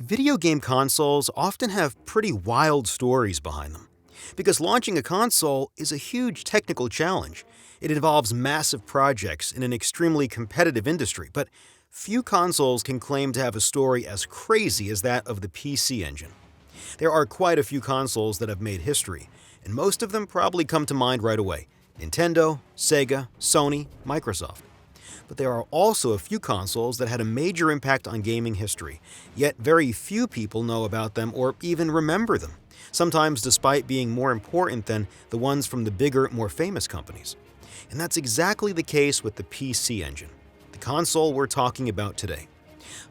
Video game consoles often have pretty wild stories behind them. Because launching a console is a huge technical challenge. It involves massive projects in an extremely competitive industry, but few consoles can claim to have a story as crazy as that of the PC Engine. There are quite a few consoles that have made history, and most of them probably come to mind right away: Nintendo, Sega, Sony, Microsoft. But there are also a few consoles that had a major impact on gaming history, yet very few people know about them or even remember them, sometimes despite being more important than the ones from the bigger, more famous companies. And that's exactly the case with the PC Engine, the console we're talking about today.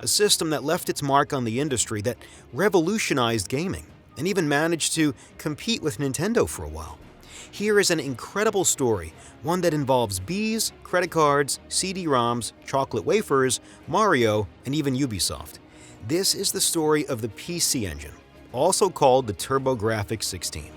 A system that left its mark on the industry, that revolutionized gaming, and even managed to compete with Nintendo for a while. Here is an incredible story, one that involves bees, credit cards, CD-ROMs, chocolate wafers, Mario, and even Ubisoft. This is the story of the PC Engine, also called the TurboGrafx-16.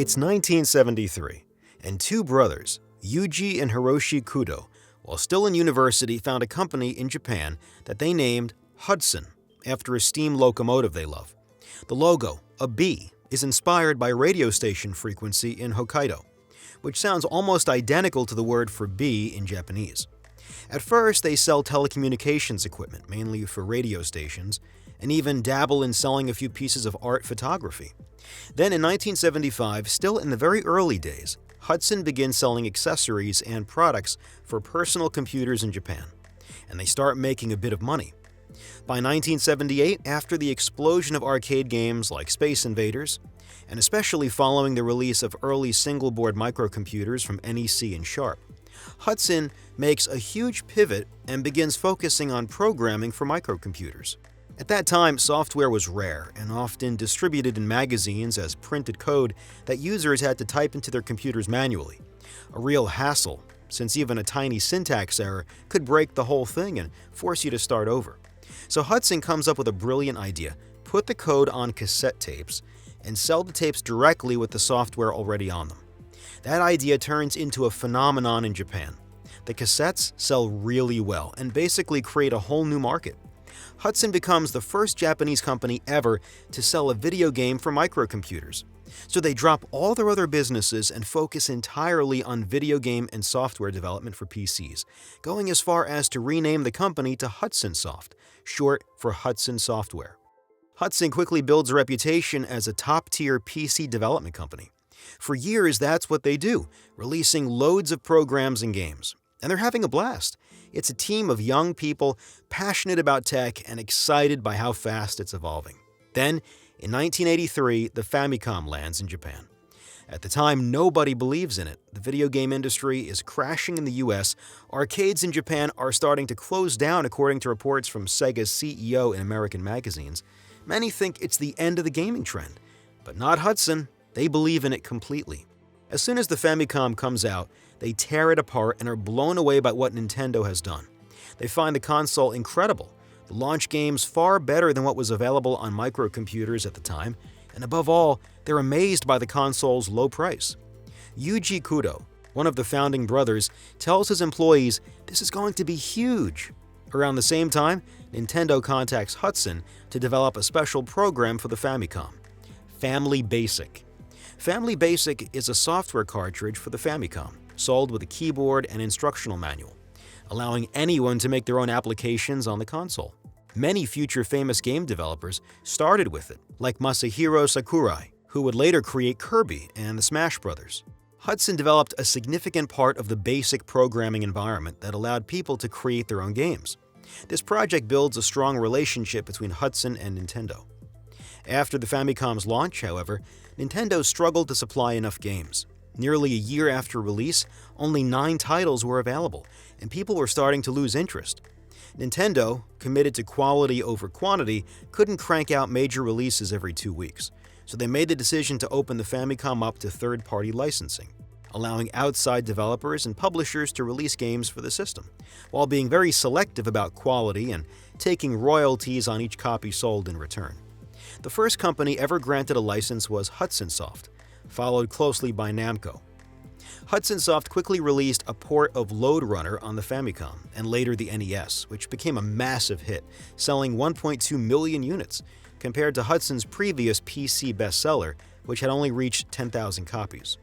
It's 1973, and two brothers, Yuji and Hiroshi Kudo, while still in university, found a company in Japan that they named Hudson, after a steam locomotive they love. The logo, a bee, is inspired by radio station frequency in Hokkaido, which sounds almost identical to the word for bee in Japanese. At first, they sell telecommunications equipment, mainly for radio stations, and even dabble in selling a few pieces of art photography. Then in 1975, still in the very early days, Hudson begins selling accessories and products for personal computers in Japan, and they start making a bit of money. By 1978, after the explosion of arcade games like Space Invaders, and especially following the release of early single-board microcomputers from NEC and Sharp, Hudson makes a huge pivot and begins focusing on programming for microcomputers. At that time, software was rare and often distributed in magazines as printed code that users had to type into their computers manually. A real hassle, since even a tiny syntax error could break the whole thing and force you to start over. So Hudson comes up with a brilliant idea: put the code on cassette tapes and sell the tapes directly with the software already on them. That idea turns into a phenomenon in Japan. The cassettes sell really well and basically create a whole new market. Hudson becomes the first Japanese company ever to sell a video game for microcomputers. So they drop all their other businesses and focus entirely on video game and software development for PCs, going as far as to rename the company to Hudson Soft, short for Hudson Software. Hudson quickly builds a reputation as a top-tier PC development company. For years, that's what they do, releasing loads of programs and games. And they're having a blast. It's a team of young people passionate about tech and excited by how fast it's evolving. Then, in 1983, the Famicom lands in Japan. At the time, nobody believes in it. The video game industry is crashing in the US. Arcades in Japan are starting to close down, according to reports from Sega's CEO in American magazines. Many think it's the end of the gaming trend. But not Hudson. They believe in it completely. As soon as the Famicom comes out, they tear it apart and are blown away by what Nintendo has done. They find the console incredible, the launch games far better than what was available on microcomputers at the time, and above all, they're amazed by the console's low price. Yuji Kudo, one of the founding brothers, tells his employees this is going to be huge. Around the same time, Nintendo contacts Hudson to develop a special program for the Famicom, Family Basic. Family Basic is a software cartridge for the Famicom, sold with a keyboard and instructional manual, allowing anyone to make their own applications on the console. Many future famous game developers started with it, like Masahiro Sakurai, who would later create Kirby and the Smash Brothers. Hudson developed a significant part of the basic programming environment that allowed people to create their own games. This project builds a strong relationship between Hudson and Nintendo. After the Famicom's launch, however, Nintendo struggled to supply enough games. Nearly a year after release, only 9 titles were available, and people were starting to lose interest. Nintendo, committed to quality over quantity, couldn't crank out major releases every 2 weeks, so they made the decision to open the Famicom up to third-party licensing. allowing outside developers and publishers to release games for the system, while being very selective about quality and taking royalties on each copy sold in return. The first company ever granted a license was Hudson Soft, followed closely by Namco. Hudson Soft quickly released a port of Lode Runner on the Famicom and later the NES, which became a massive hit, selling 1.2 million units, compared to Hudson's previous PC bestseller, which had only reached 10,000 copies.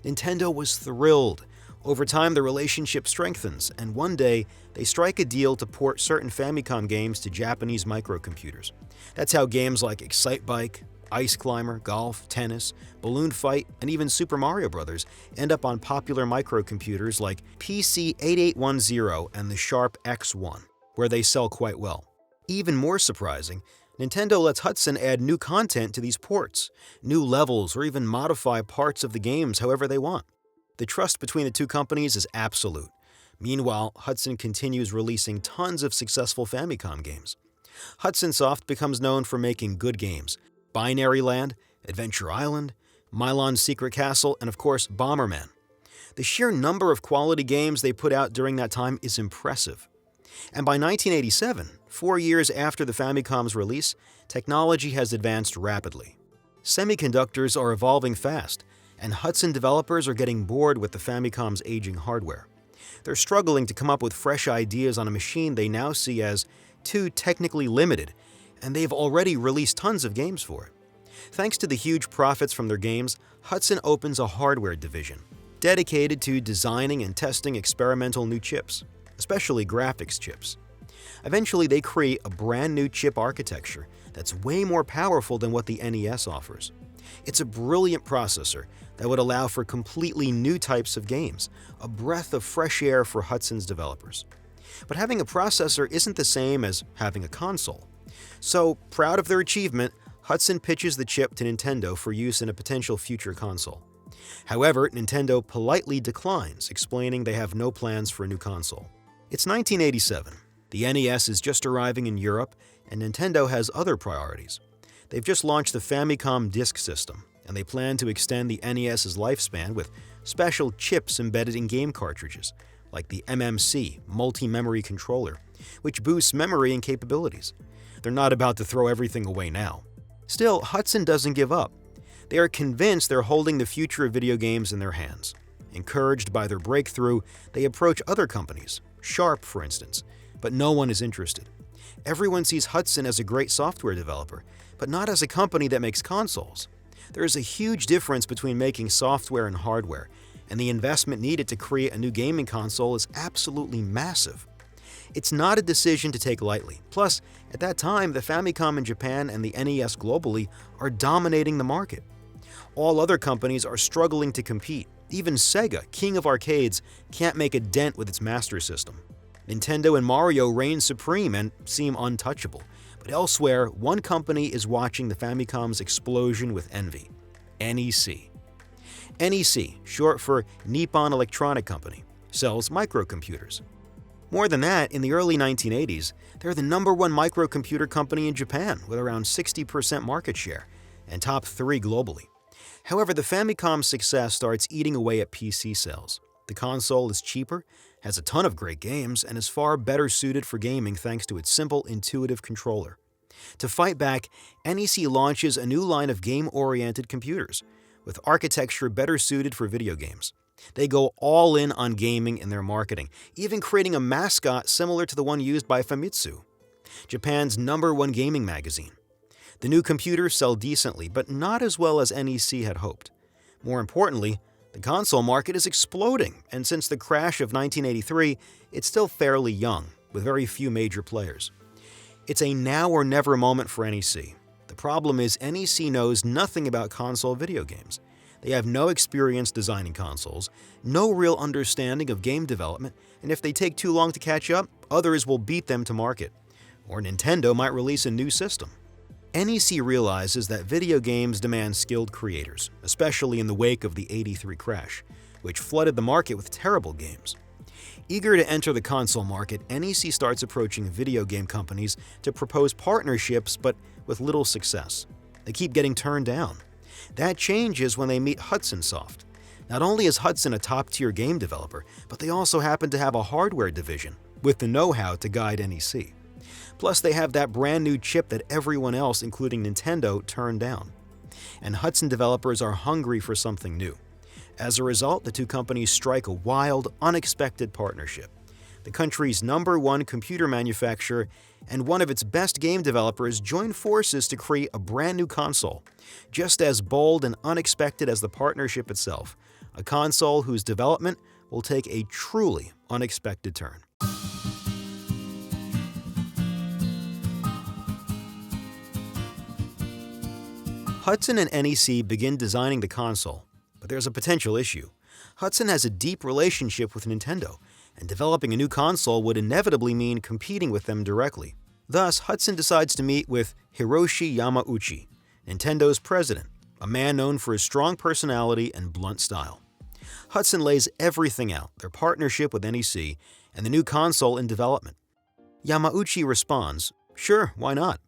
Nintendo was thrilled. Over time, the relationship strengthens, and one day, they strike a deal to port certain Famicom games to Japanese microcomputers. That's how games like Excitebike, Ice Climber, Golf, Tennis, Balloon Fight, and even Super Mario Bros. End up on popular microcomputers like PC-8810 and the Sharp X1, where they sell quite well. Even more surprising, Nintendo lets Hudson add new content to these ports, new levels, or even modify parts of the games however they want. The trust between the two companies is absolute. Meanwhile, Hudson continues releasing tons of successful Famicom games. Hudson Soft becomes known for making good games: Binary Land, Adventure Island, Milon's Secret Castle, and of course, Bomberman. The sheer number of quality games they put out during that time is impressive. And by 1987, 4 years after the Famicom's release, technology has advanced rapidly. Semiconductors are evolving fast, and Hudson developers are getting bored with the Famicom's aging hardware. They're struggling to come up with fresh ideas on a machine they now see as too technically limited, and they've already released tons of games for it. Thanks to the huge profits from their games, Hudson opens a hardware division, dedicated to designing and testing experimental new chips, especially graphics chips. Eventually, they create a brand new chip architecture that's way more powerful than what the NES offers. It's a brilliant processor that would allow for completely new types of games, a breath of fresh air for Hudson's developers. But having a processor isn't the same as having a console. So, proud of their achievement, Hudson pitches the chip to Nintendo for use in a potential future console. However, Nintendo politely declines, explaining they have no plans for a new console. It's 1987. The NES is just arriving in Europe, and Nintendo has other priorities. They've just launched the Famicom Disk System, and they plan to extend the NES's lifespan with special chips embedded in game cartridges, like the MMC, Multi-Memory Controller, which boosts memory and capabilities. They're not about to throw everything away now. Still, Hudson doesn't give up. They are convinced they're holding the future of video games in their hands. Encouraged by their breakthrough, they approach other companies, Sharp, for instance, but no one is interested. Everyone sees Hudson as a great software developer, but not as a company that makes consoles. There is a huge difference between making software and hardware, and the investment needed to create a new gaming console is absolutely massive. It's not a decision to take lightly. Plus, at that time, the Famicom in Japan and the NES globally are dominating the market. All other companies are struggling to compete. Even Sega, king of arcades, can't make a dent with its Master System. Nintendo and Mario reign supreme and seem untouchable. But elsewhere, one company is watching the Famicom's explosion with envy: NEC. NEC, short for Nippon Electronic Company, sells microcomputers. More than that, in the early 1980s, they're the #1 microcomputer company in Japan with around 60% market share and top 3 globally. However, the Famicom's success starts eating away at PC sales. The console is cheaper, has a ton of great games, and is far better suited for gaming thanks to its simple, intuitive controller. To fight back, NEC launches a new line of game-oriented computers, with architecture better suited for video games. They go all in on gaming in their marketing, even creating a mascot similar to the one used by Famitsu, Japan's #1 gaming magazine. The new computers sell decently, but not as well as NEC had hoped. More importantly, the console market is exploding, and since the crash of 1983, it's still fairly young, with very few major players. It's a now or never moment for NEC. The problem is NEC knows nothing about console video games. They have no experience designing consoles, no real understanding of game development, and if they take too long to catch up, others will beat them to market. Or Nintendo might release a new system. NEC realizes that video games demand skilled creators, especially in the wake of the '83 crash, which flooded the market with terrible games. Eager to enter the console market, NEC starts approaching video game companies to propose partnerships, but with little success. They keep getting turned down. That changes when they meet Hudson Soft. Not only is Hudson a top-tier game developer, but they also happen to have a hardware division with the know-how to guide NEC. Plus, they have that brand new chip that everyone else, including Nintendo, turned down. And Hudson developers are hungry for something new. As a result, the two companies strike a wild, unexpected partnership. The country's #1 computer manufacturer and one of its best game developers join forces to create a brand new console, just as bold and unexpected as the partnership itself, a console whose development will take a truly unexpected turn. Hudson and NEC begin designing the console, but there's a potential issue. Hudson has a deep relationship with Nintendo, and developing a new console would inevitably mean competing with them directly. Thus, Hudson decides to meet with Hiroshi Yamauchi, Nintendo's president, a man known for his strong personality and blunt style. Hudson lays everything out, their partnership with NEC, and the new console in development. Yamauchi responds, "Sure, why not?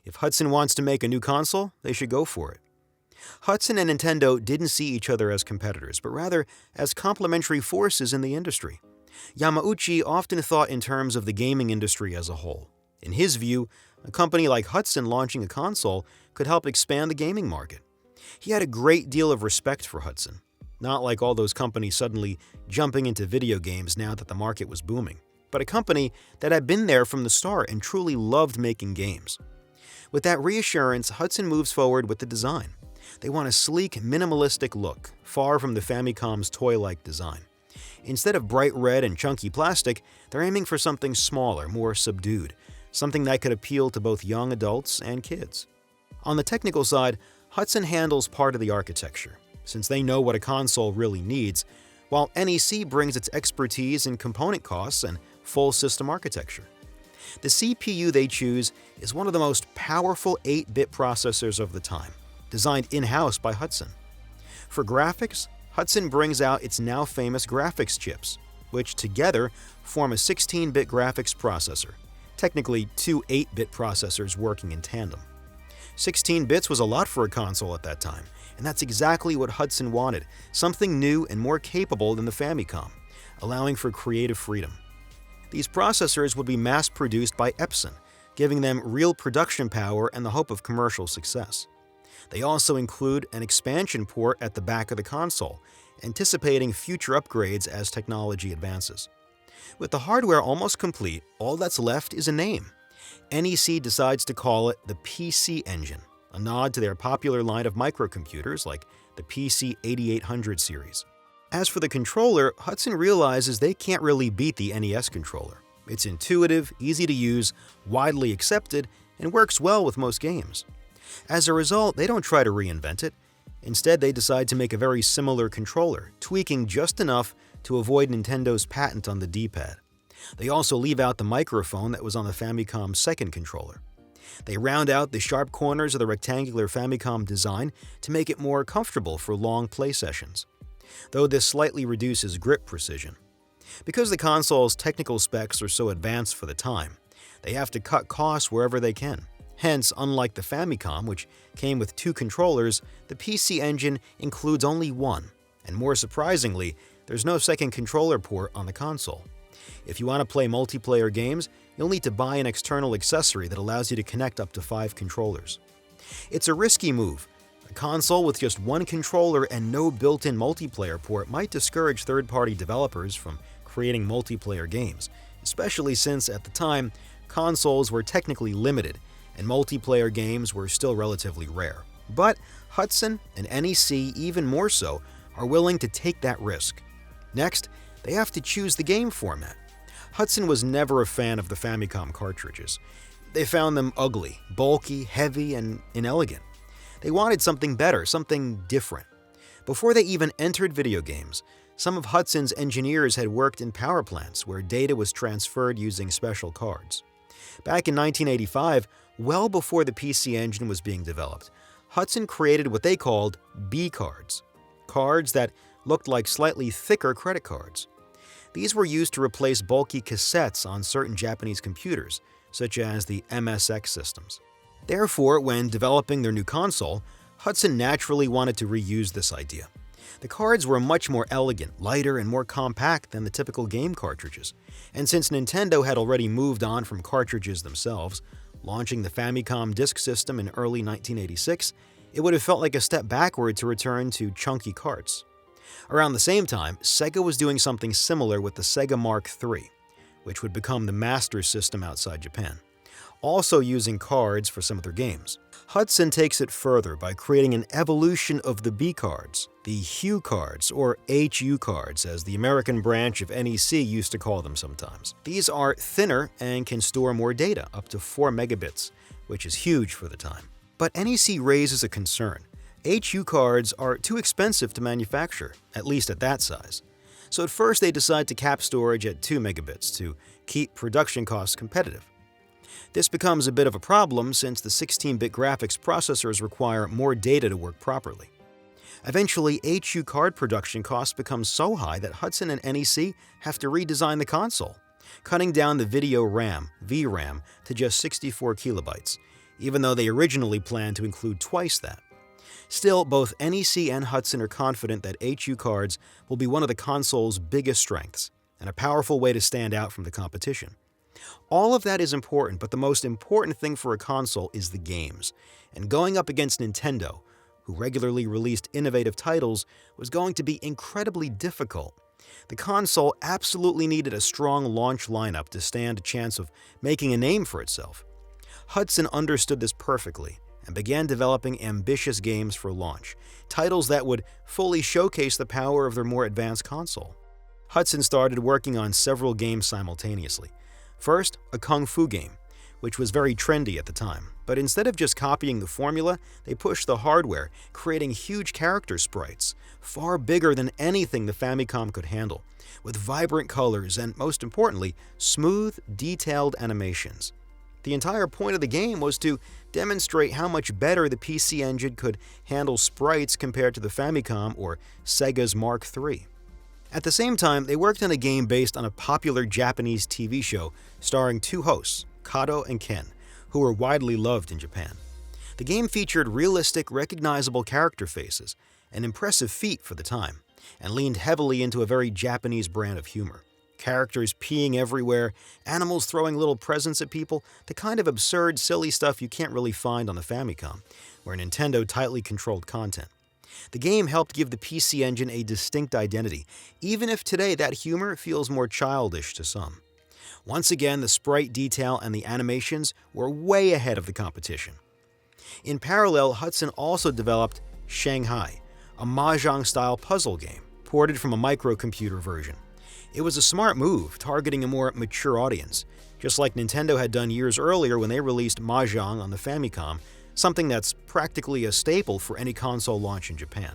If Hudson wants to make a new console, they should go for it." Hudson and Nintendo didn't see each other as competitors, but rather as complementary forces in the industry. Yamauchi often thought in terms of the gaming industry as a whole. In his view, a company like Hudson launching a console could help expand the gaming market. He had a great deal of respect for Hudson, not like all those companies suddenly jumping into video games now that the market was booming, but a company that had been there from the start and truly loved making games. With that reassurance, Hudson moves forward with the design. They want a sleek, minimalistic look, far from the Famicom's toy-like design. Instead of bright red and chunky plastic, they're aiming for something smaller, more subdued, something that could appeal to both young adults and kids. On the technical side, Hudson handles part of the architecture, since they know what a console really needs, while NEC brings its expertise in component costs and full system architecture. The CPU they choose is one of the most powerful 8-bit processors of the time, designed in-house by Hudson. For graphics, Hudson brings out its now famous graphics chips, which together form a 16-bit graphics processor, technically two 8-bit processors working in tandem. 16 bits was a lot for a console at that time, and that's exactly what Hudson wanted, something new and more capable than the Famicom, allowing for creative freedom. These processors would be mass-produced by Epson, giving them real production power and the hope of commercial success. They also include an expansion port at the back of the console, anticipating future upgrades as technology advances. With the hardware almost complete, all that's left is a name. NEC decides to call it the PC-Engine, a nod to their popular line of microcomputers like the PC-8800 series. As for the controller, Hudson realizes they can't really beat the NES controller. It's intuitive, easy to use, widely accepted, and works well with most games. As a result, they don't try to reinvent it. Instead, they decide to make a very similar controller, tweaking just enough to avoid Nintendo's patent on the D-pad. They also leave out the microphone that was on the Famicom's second controller. They round out the sharp corners of the rectangular Famicom design to make it more comfortable for long play sessions, though this slightly reduces grip precision. Because the console's technical specs are so advanced for the time, they have to cut costs wherever they can. Hence, unlike the Famicom, which came with 2 controllers, the PC Engine includes only one, and more surprisingly, there's no second controller port on the console. If you want to play multiplayer games, you'll need to buy an external accessory that allows you to connect up to 5 controllers. It's a risky move. A console with just one controller and no built-in multiplayer port might discourage third-party developers from creating multiplayer games, especially since, at the time, consoles were technically limited and multiplayer games were still relatively rare. But Hudson and NEC, even more so, are willing to take that risk. Next, they have to choose the game format. Hudson was never a fan of the Famicom cartridges. They found them ugly, bulky, heavy, and inelegant. They wanted something better, something different. Before they even entered video games, some of Hudson's engineers had worked in power plants where data was transferred using special cards. Back in 1985, well before the PC Engine was being developed, Hudson created what they called B cards, cards that looked like slightly thicker credit cards. These were used to replace bulky cassettes on certain Japanese computers, such as the MSX systems. Therefore, when developing their new console, Hudson naturally wanted to reuse this idea. The cards were much more elegant, lighter, and more compact than the typical game cartridges. And since Nintendo had already moved on from cartridges themselves, launching the Famicom Disk System in early 1986, it would have felt like a step backward to return to chunky carts. Around the same time, Sega was doing something similar with the Sega Mark III, which would become the Master System outside Japan, also using cards for some of their games. Hudson takes it further by creating an evolution of the B cards, the HU cards, or HU cards, as the American branch of NEC used to call them sometimes. These are thinner and can store more data, up to 4 megabits, which is huge for the time. But NEC raises a concern. HU cards are too expensive to manufacture, at least at that size. So at first they decide to cap storage at 2 megabits to keep production costs competitive. This becomes a bit of a problem since the 16-bit graphics processors require more data to work properly. Eventually, HU card production costs become so high that Hudson and NEC have to redesign the console, cutting down the video RAM, VRAM, to just 64 kilobytes, even though they originally planned to include twice that. Still, both NEC and Hudson are confident that HU cards will be one of the console's biggest strengths, and a powerful way to stand out from the competition. All of that is important, but the most important thing for a console is the games. And going up against Nintendo, who regularly released innovative titles, was going to be incredibly difficult. The console absolutely needed a strong launch lineup to stand a chance of making a name for itself. Hudson understood this perfectly and began developing ambitious games for launch, titles that would fully showcase the power of their more advanced console. Hudson started working on several games simultaneously. First, a kung fu game, which was very trendy at the time. But instead of just copying the formula, they pushed the hardware, creating huge character sprites, far bigger than anything the Famicom could handle, with vibrant colors and, most importantly, smooth, detailed animations. The entire point of the game was to demonstrate how much better the PC Engine could handle sprites compared to the Famicom or Sega's Mark III. At the same time, they worked on a game based on a popular Japanese TV show starring two hosts, Kato and Ken, who were widely loved in Japan. The game featured realistic, recognizable character faces, an impressive feat for the time, and leaned heavily into a very Japanese brand of humor. Characters peeing everywhere, animals throwing little presents at people, the kind of absurd, silly stuff you can't really find on the Famicom, where Nintendo tightly controlled content. The game helped give the PC Engine a distinct identity, even if today that humor feels more childish to some. Once again, the sprite detail and the animations were way ahead of the competition. In parallel, Hudson also developed Shanghai, a mahjong-style puzzle game, ported from a microcomputer version. It was a smart move, targeting a more mature audience, just like Nintendo had done years earlier when they released Mahjong on the Famicom, something that's practically a staple for any console launch in Japan.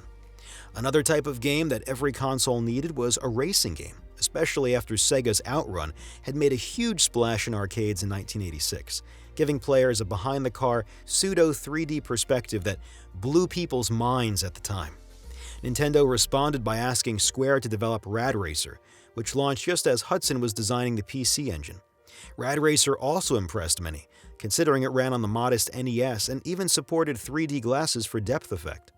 Another type of game that every console needed was a racing game, especially after Sega's Outrun had made a huge splash in arcades in 1986, giving players a behind-the-car, pseudo-3D perspective that blew people's minds at the time. Nintendo responded by asking Square to develop Rad Racer, which launched just as Hudson was designing the PC Engine. Rad Racer also impressed many, considering it ran on the modest NES and even supported 3D glasses for depth effect.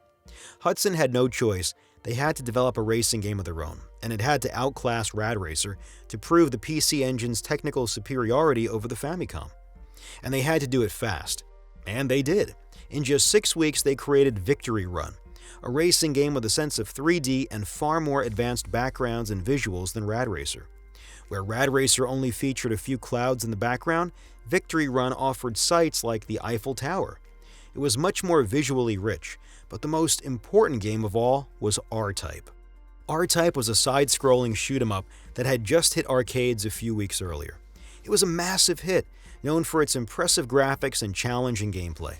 Hudson had no choice. They had to develop a racing game of their own, and it had to outclass Rad Racer to prove the PC Engine's technical superiority over the Famicom. And they had to do it fast. And they did. In just 6 weeks, they created Victory Run, a racing game with a sense of 3D and far more advanced backgrounds and visuals than Rad Racer. Where Rad Racer only featured a few clouds in the background, Victory Run offered sights like the Eiffel Tower. It was much more visually rich, but the most important game of all was R-Type. R-Type was a side-scrolling shoot-'em-up that had just hit arcades a few weeks earlier. It was a massive hit, known for its impressive graphics and challenging gameplay.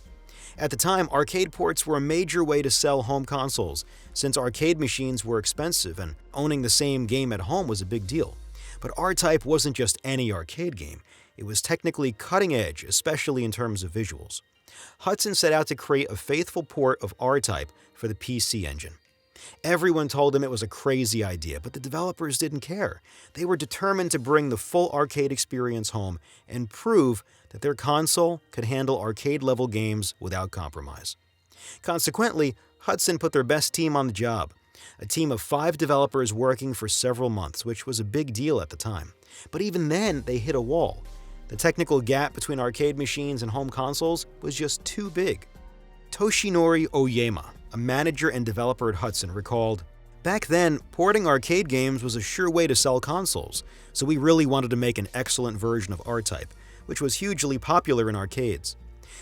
At the time, arcade ports were a major way to sell home consoles, since arcade machines were expensive and owning the same game at home was a big deal. But R-Type wasn't just any arcade game. It was technically cutting edge, especially in terms of visuals. Hudson set out to create a faithful port of R-Type for the PC Engine. Everyone told him it was a crazy idea, but the developers didn't care. They were determined to bring the full arcade experience home and prove that their console could handle arcade-level games without compromise. Consequently, Hudson put their best team on the job. A team of 5 developers working for several months, which was a big deal at the time. But even then, they hit a wall. The technical gap between arcade machines and home consoles was just too big. Toshinori Oyama, a manager and developer at Hudson, recalled, "Back then, porting arcade games was a sure way to sell consoles, so we really wanted to make an excellent version of R-Type, which was hugely popular in arcades.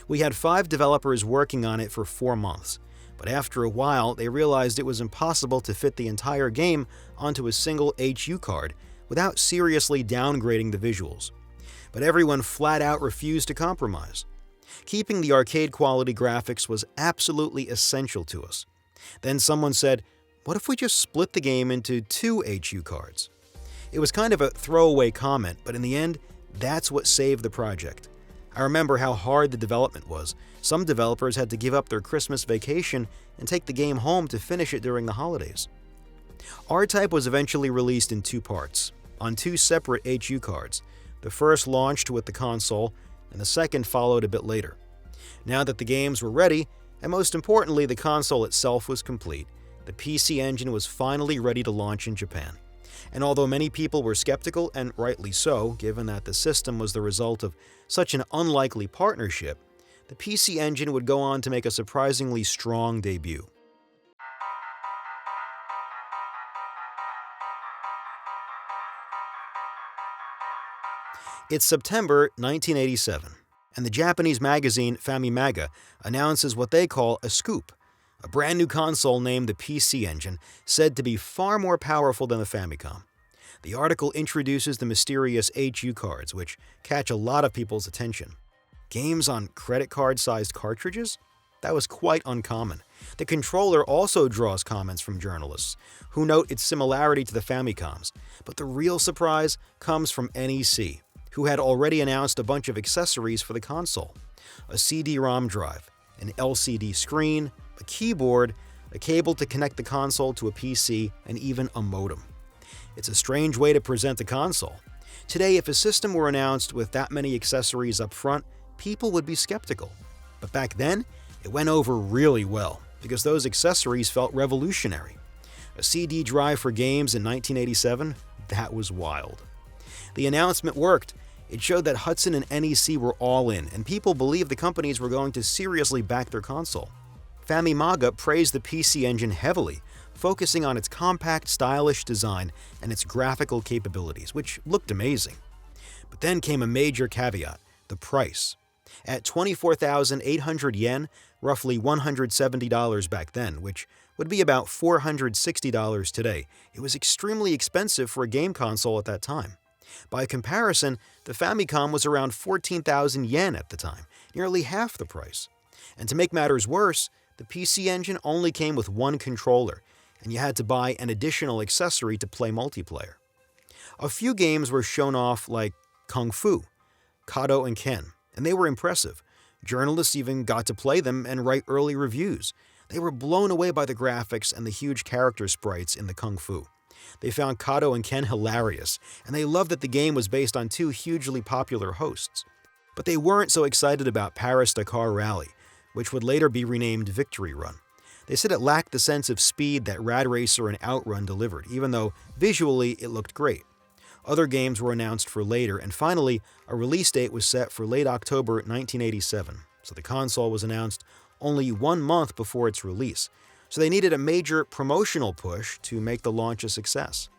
We had 5 developers working on it for 4 months, but after a while they realized it was impossible to fit the entire game onto a single HU card without seriously downgrading the visuals. But everyone flat out refused to compromise. Keeping the arcade quality graphics was absolutely essential to us. Then someone said, what if we just split the game into 2 HU cards? It was kind of a throwaway comment, but in the end, that's what saved the project. I remember how hard the development was. Some developers had to give up their Christmas vacation and take the game home to finish it during the holidays." R-Type was eventually released in 2 parts, on 2 separate HU cards. The first launched with the console, and the second followed a bit later. Now that the games were ready, and most importantly the console itself was complete, the PC Engine was finally ready to launch in Japan. And although many people were skeptical, and rightly so, given that the system was the result of such an unlikely partnership, the PC Engine would go on to make a surprisingly strong debut. It's September 1987, and the Japanese magazine Famimaga announces what they call a scoop, a brand new console named the PC Engine, said to be far more powerful than the Famicom. The article introduces the mysterious HU cards, which catch a lot of people's attention. Games on credit card-sized cartridges? That was quite uncommon. The controller also draws comments from journalists, who note its similarity to the Famicoms, but the real surprise comes from NEC, who had already announced a bunch of accessories for the console: a CD-ROM drive, an LCD screen, a keyboard, a cable to connect the console to a PC, and even a modem. It's a strange way to present a console. Today, if a system were announced with that many accessories up front, people would be skeptical. But back then, it went over really well, because those accessories felt revolutionary. A CD drive for games in 1987? That was wild. The announcement worked. It showed that Hudson and NEC were all in, and people believed the companies were going to seriously back their console. Famimaga praised the PC Engine heavily, focusing on its compact, stylish design and its graphical capabilities, which looked amazing. But then came a major caveat: the price. At 24,800 yen, roughly $170 back then, which would be about $460 today, it was extremely expensive for a game console at that time. By comparison, the Famicom was around 14,000 yen at the time, nearly half the price. And to make matters worse, the PC Engine only came with 1 controller, and you had to buy an additional accessory to play multiplayer. A few games were shown off like Kung Fu, Kato and Ken, and they were impressive. Journalists even got to play them and write early reviews. They were blown away by the graphics and the huge character sprites in the Kung Fu. They found Kato and Ken hilarious, and they loved that the game was based on 2 hugely popular hosts. But they weren't so excited about Paris-Dakar Rally, which would later be renamed Victory Run. They said it lacked the sense of speed that Rad Racer and Outrun delivered, even though visually it looked great. Other games were announced for later, and finally, a release date was set for late October 1987, so the console was announced only 1 month before its release, so they needed a major promotional push to make the launch a success.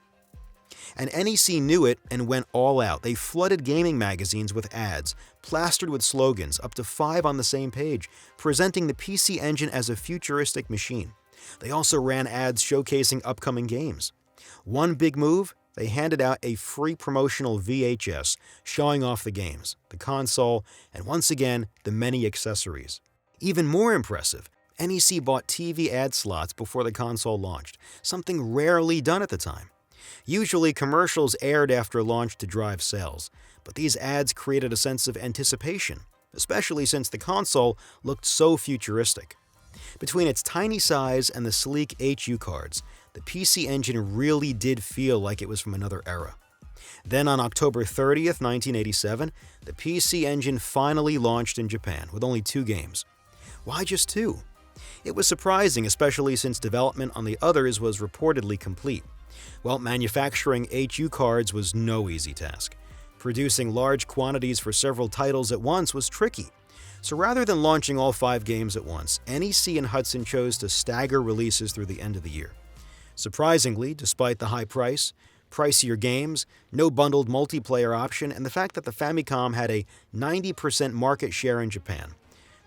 And NEC knew it and went all out. They flooded gaming magazines with ads, plastered with slogans, up to 5 on the same page, presenting the PC Engine as a futuristic machine. They also ran ads showcasing upcoming games. One big move, they handed out a free promotional VHS showing off the games, the console, and once again, the many accessories. Even more impressive, NEC bought TV ad slots before the console launched, something rarely done at the time. Usually, commercials aired after launch to drive sales, but these ads created a sense of anticipation, especially since the console looked so futuristic. Between its tiny size and the sleek HU cards, the PC Engine really did feel like it was from another era. Then on October 30th, 1987, the PC Engine finally launched in Japan with only 2 games. Why just 2? It was surprising, especially since development on the others was reportedly complete. Well, manufacturing HU cards was no easy task. Producing large quantities for several titles at once was tricky. So rather than launching all 5 games at once, NEC and Hudson chose to stagger releases through the end of the year. Surprisingly, despite the high price, pricier games, no bundled multiplayer option, and the fact that the Famicom had a 90% market share in Japan,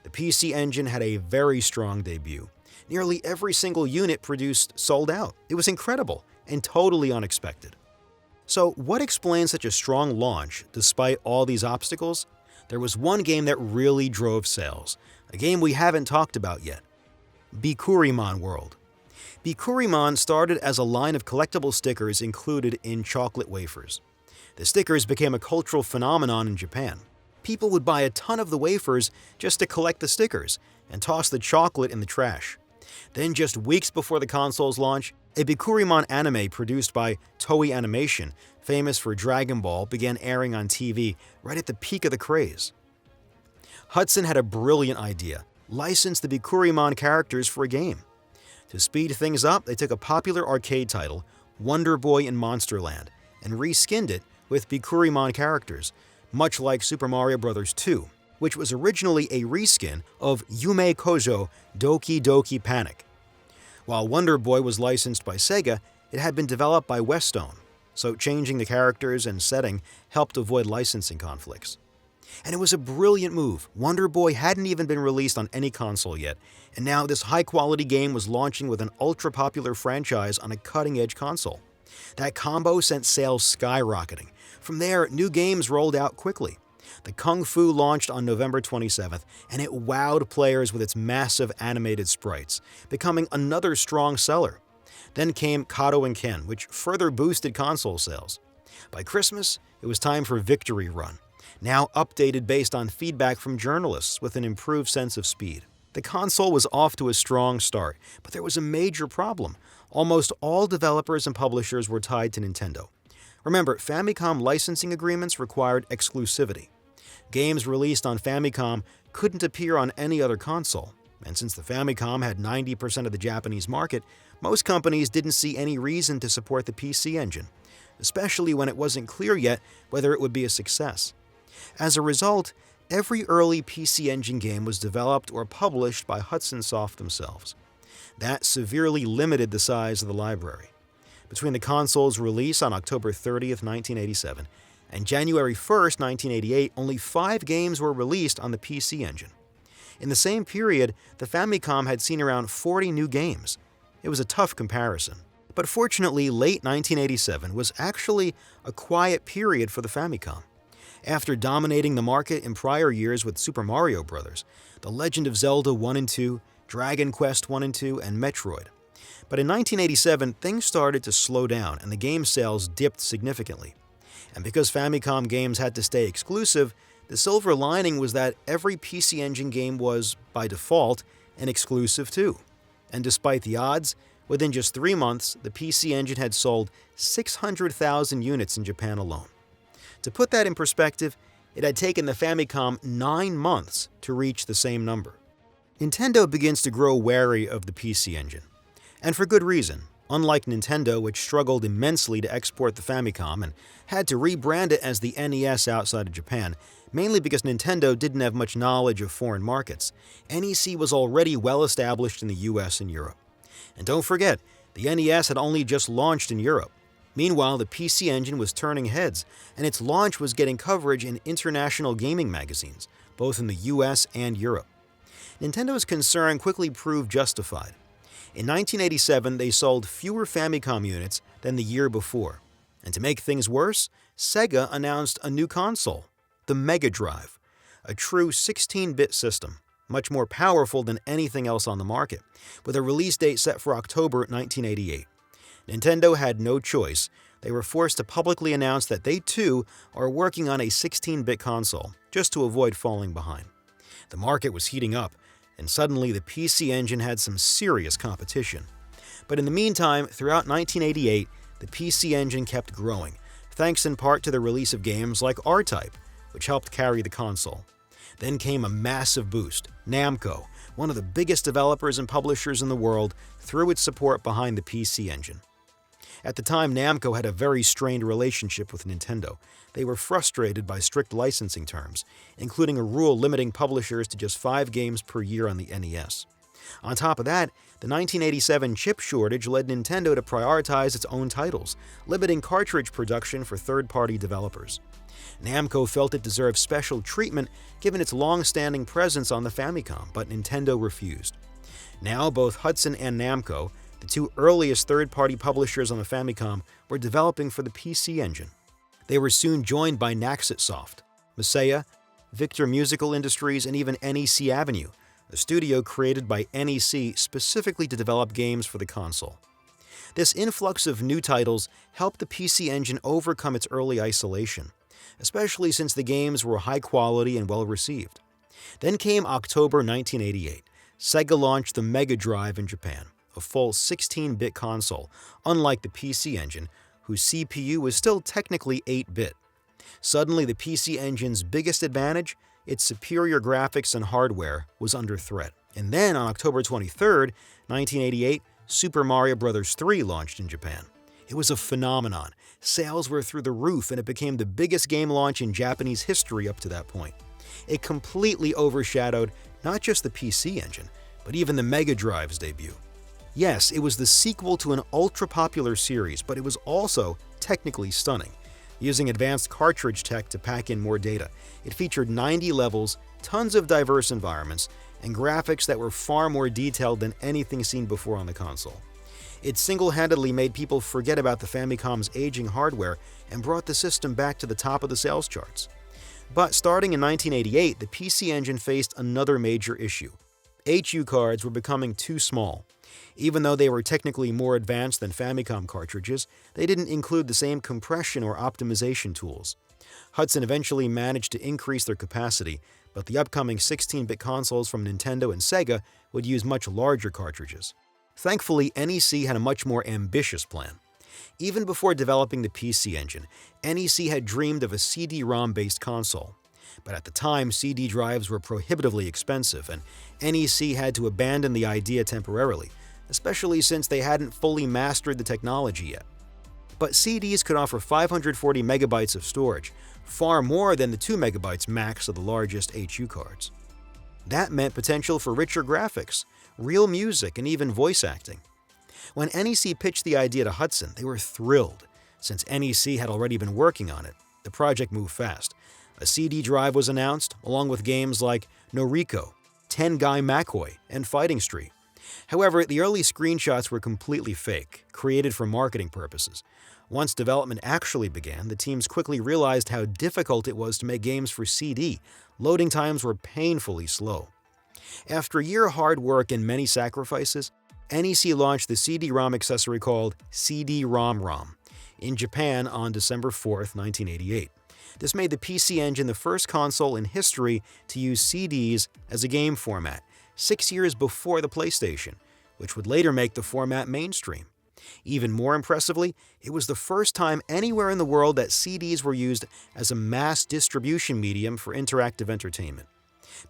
the PC Engine had a very strong debut. Nearly every single unit produced sold out. It was incredible and totally unexpected. So what explains such a strong launch despite all these obstacles? There was one game that really drove sales, a game we haven't talked about yet: Bikurimon World. Bikurimon started as a line of collectible stickers included in chocolate wafers. The stickers became a cultural phenomenon in Japan. People would buy a ton of the wafers just to collect the stickers and toss the chocolate in the trash. Then, just weeks before the console's launch, a Bikurimon anime produced by Toei Animation, famous for Dragon Ball, began airing on TV right at the peak of the craze. Hudson had a brilliant idea: license the Bikurimon characters for a game. To speed things up, they took a popular arcade title, Wonder Boy in Monsterland, and reskinned it with Bikurimon characters, much like Super Mario Bros. 2, which was originally a reskin of Yume Kojo Doki Doki Panic. While Wonder Boy was licensed by Sega, it had been developed by Westone, so changing the characters and setting helped avoid licensing conflicts. And it was a brilliant move. Wonder Boy hadn't even been released on any console yet, and now this high-quality game was launching with an ultra-popular franchise on a cutting-edge console. That combo sent sales skyrocketing. From there, new games rolled out quickly. The Kung Fu launched on November 27th, and it wowed players with its massive animated sprites, becoming another strong seller. Then came Kato and Ken, which further boosted console sales. By Christmas, it was time for Victory Run, now updated based on feedback from journalists with an improved sense of speed. The console was off to a strong start, but there was a major problem. Almost all developers and publishers were tied to Nintendo. Remember, Famicom licensing agreements required exclusivity. Games released on Famicom couldn't appear on any other console, and since the Famicom had 90% of the Japanese market, most companies didn't see any reason to support the PC Engine, especially when it wasn't clear yet whether it would be a success. As a result, every early PC Engine game was developed or published by Hudson Soft themselves. That severely limited the size of the library. Between the console's release on October 30th, 1987, and January 1st, 1988, only 5 games were released on the PC Engine. In the same period, the Famicom had seen around 40 new games. It was a tough comparison. But fortunately, late 1987 was actually a quiet period for the Famicom. After dominating the market in prior years with Super Mario Bros., The Legend of Zelda 1 and 2, Dragon Quest 1 and 2, and Metroid. But in 1987, things started to slow down and the game sales dipped significantly. And because Famicom games had to stay exclusive, the silver lining was that every PC Engine game was, by default, an exclusive too. And despite the odds, within just 3 months, the PC Engine had sold 600,000 units in Japan alone. To put that in perspective, it had taken the Famicom 9 months to reach the same number. Nintendo begins to grow wary of the PC Engine. And for good reason. Unlike Nintendo, which struggled immensely to export the Famicom and had to rebrand it as the NES outside of Japan, mainly because Nintendo didn't have much knowledge of foreign markets, NEC was already well established in the US and Europe. And don't forget, the NES had only just launched in Europe. Meanwhile, the PC Engine was turning heads, and its launch was getting coverage in international gaming magazines, both in the US and Europe. Nintendo's concern quickly proved justified. In 1987, they sold fewer Famicom units than the year before. And to make things worse, Sega announced a new console, the Mega Drive, a true 16-bit system, much more powerful than anything else on the market, with a release date set for October 1988. Nintendo had no choice. They were forced to publicly announce that they, too, are working on a 16-bit console, just to avoid falling behind. The market was heating up, and suddenly the PC Engine had some serious competition. But in the meantime, throughout 1988, the PC Engine kept growing, thanks in part to the release of games like R-Type, which helped carry the console. Then came a massive boost, Namco, one of the biggest developers and publishers in the world, threw its support behind the PC Engine. At the time, Namco had a very strained relationship with Nintendo. They were frustrated by strict licensing terms, including a rule limiting publishers to just 5 games per year on the NES. On top of that, the 1987 chip shortage led Nintendo to prioritize its own titles, limiting cartridge production for third-party developers. Namco felt it deserved special treatment given its long-standing presence on the Famicom, but Nintendo refused. Now, both Hudson and Namco, the two earliest third-party publishers on the Famicom, were developing for the PC Engine. They were soon joined by Naxitsoft, Masaya, Victor Musical Industries, and even NEC Avenue, a studio created by NEC specifically to develop games for the console. This influx of new titles helped the PC Engine overcome its early isolation, especially since the games were high quality and well received. Then came October 1988. Sega launched the Mega Drive in Japan, a full 16-bit console, unlike the PC Engine, whose CPU was still technically 8-bit. Suddenly, the PC Engine's biggest advantage, its superior graphics and hardware, was under threat. And then, on October 23, 1988, Super Mario Bros. 3 launched in Japan. It was a phenomenon. Sales were through the roof, and it became the biggest game launch in Japanese history up to that point. It completely overshadowed not just the PC Engine, but even the Mega Drive's debut. Yes, it was the sequel to an ultra-popular series, but it was also technically stunning. Using advanced cartridge tech to pack in more data, it featured 90 levels, tons of diverse environments, and graphics that were far more detailed than anything seen before on the console. It single-handedly made people forget about the Famicom's aging hardware and brought the system back to the top of the sales charts. But starting in 1988, the PC Engine faced another major issue. HU cards were becoming too small. Even though they were technically more advanced than Famicom cartridges, they didn't include the same compression or optimization tools. Hudson eventually managed to increase their capacity, but the upcoming 16-bit consoles from Nintendo and Sega would use much larger cartridges. Thankfully, NEC had a much more ambitious plan. Even before developing the PC Engine, NEC had dreamed of a CD-ROM-based console. But at the time, CD drives were prohibitively expensive, and NEC had to abandon the idea temporarily, especially since they hadn't fully mastered the technology yet. But CDs could offer 540 megabytes of storage, far more than the 2 megabytes max of the largest HU cards. That meant potential for richer graphics, real music, and even voice acting. When NEC pitched the idea to Hudson, they were thrilled. Since NEC had already been working on it, the project moved fast. A CD drive was announced, along with games like Noriko, Tengai Makoi, and Fighting Street. However, the early screenshots were completely fake, created for marketing purposes. Once development actually began, the teams quickly realized how difficult it was to make games for CD. Loading times were painfully slow. After a year of hard work and many sacrifices, NEC launched the CD-ROM accessory called CD-ROM-ROM in Japan on December 4, 1988. This made the PC Engine the first console in history to use CDs as a game format, 6 years before the PlayStation, which would later make the format mainstream. Even more impressively, it was the first time anywhere in the world that CDs were used as a mass distribution medium for interactive entertainment.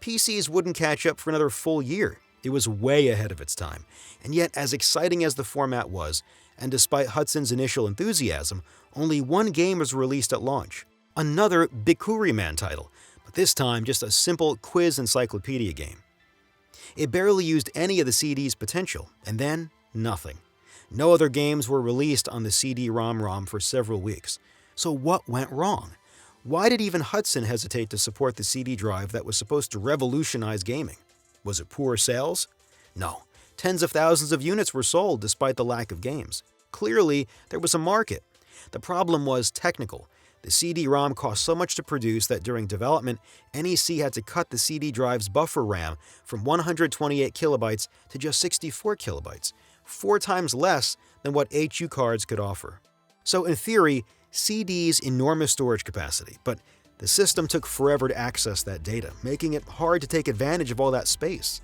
PCs wouldn't catch up for another full year. It was way ahead of its time. And yet, as exciting as the format was, and despite Hudson's initial enthusiasm, only one game was released at launch. Another Bikuriman title, but this time just a simple quiz encyclopedia game. It barely used any of the CD's potential, and then nothing. No other games were released on the CD-ROM-ROM for several weeks. So what went wrong? Why did even Hudson hesitate to support the CD drive that was supposed to revolutionize gaming? Was it poor sales? No. Tens of thousands of units were sold despite the lack of games. Clearly, there was a market. The problem was technical. The CD-ROM cost so much to produce that during development, NEC had to cut the CD drive's buffer RAM from 128 kilobytes to just 64 kilobytes, 4 times less than what HU cards could offer. So in theory, CD's enormous storage capacity, but the system took forever to access that data, making it hard to take advantage of all that space.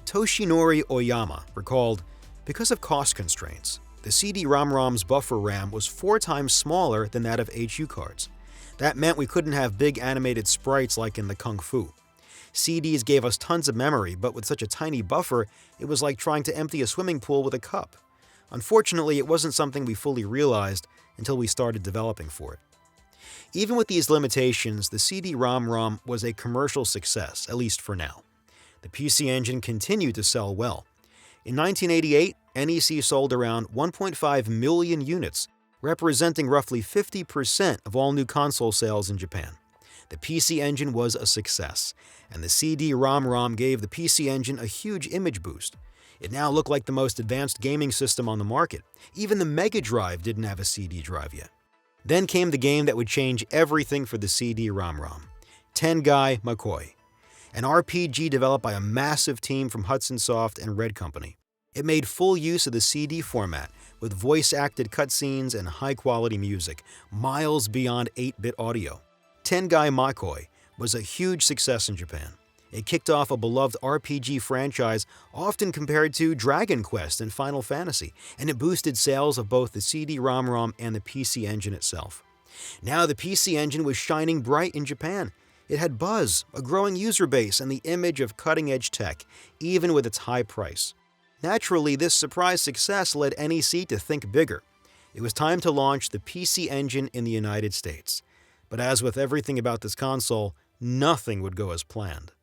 Toshinori Oyama recalled, because of cost constraints, the CD-ROM-ROM's buffer RAM was 4 times smaller than that of HU cards. That meant we couldn't have big animated sprites like in the Kung Fu. CDs gave us tons of memory, but with such a tiny buffer, it was like trying to empty a swimming pool with a cup. Unfortunately, it wasn't something we fully realized until we started developing for it. Even with these limitations, the CD-ROM was a commercial success, at least for now. The PC Engine continued to sell well. In 1988, NEC sold around 1.5 million units, representing roughly 50% of all new console sales in Japan. The PC Engine was a success, and the CD-ROM gave the PC Engine a huge image boost. It now looked like the most advanced gaming system on the market. Even the Mega Drive didn't have a CD drive yet. Then came the game that would change everything for the CD-ROM, Tengai Makoy, an RPG developed by a massive team from Hudson Soft and Red Company. It made full use of the CD format, with voice-acted cutscenes and high-quality music, miles beyond 8-bit audio. Tengai Makoy was a huge success in Japan. It kicked off a beloved RPG franchise often compared to Dragon Quest and Final Fantasy, and it boosted sales of both the CD-ROM and the PC Engine itself. Now the PC Engine was shining bright in Japan. It had buzz, a growing user base, and the image of cutting-edge tech, even with its high price. Naturally, this surprise success led NEC to think bigger. It was time to launch the PC Engine in the United States. But as with everything about this console, nothing would go as planned.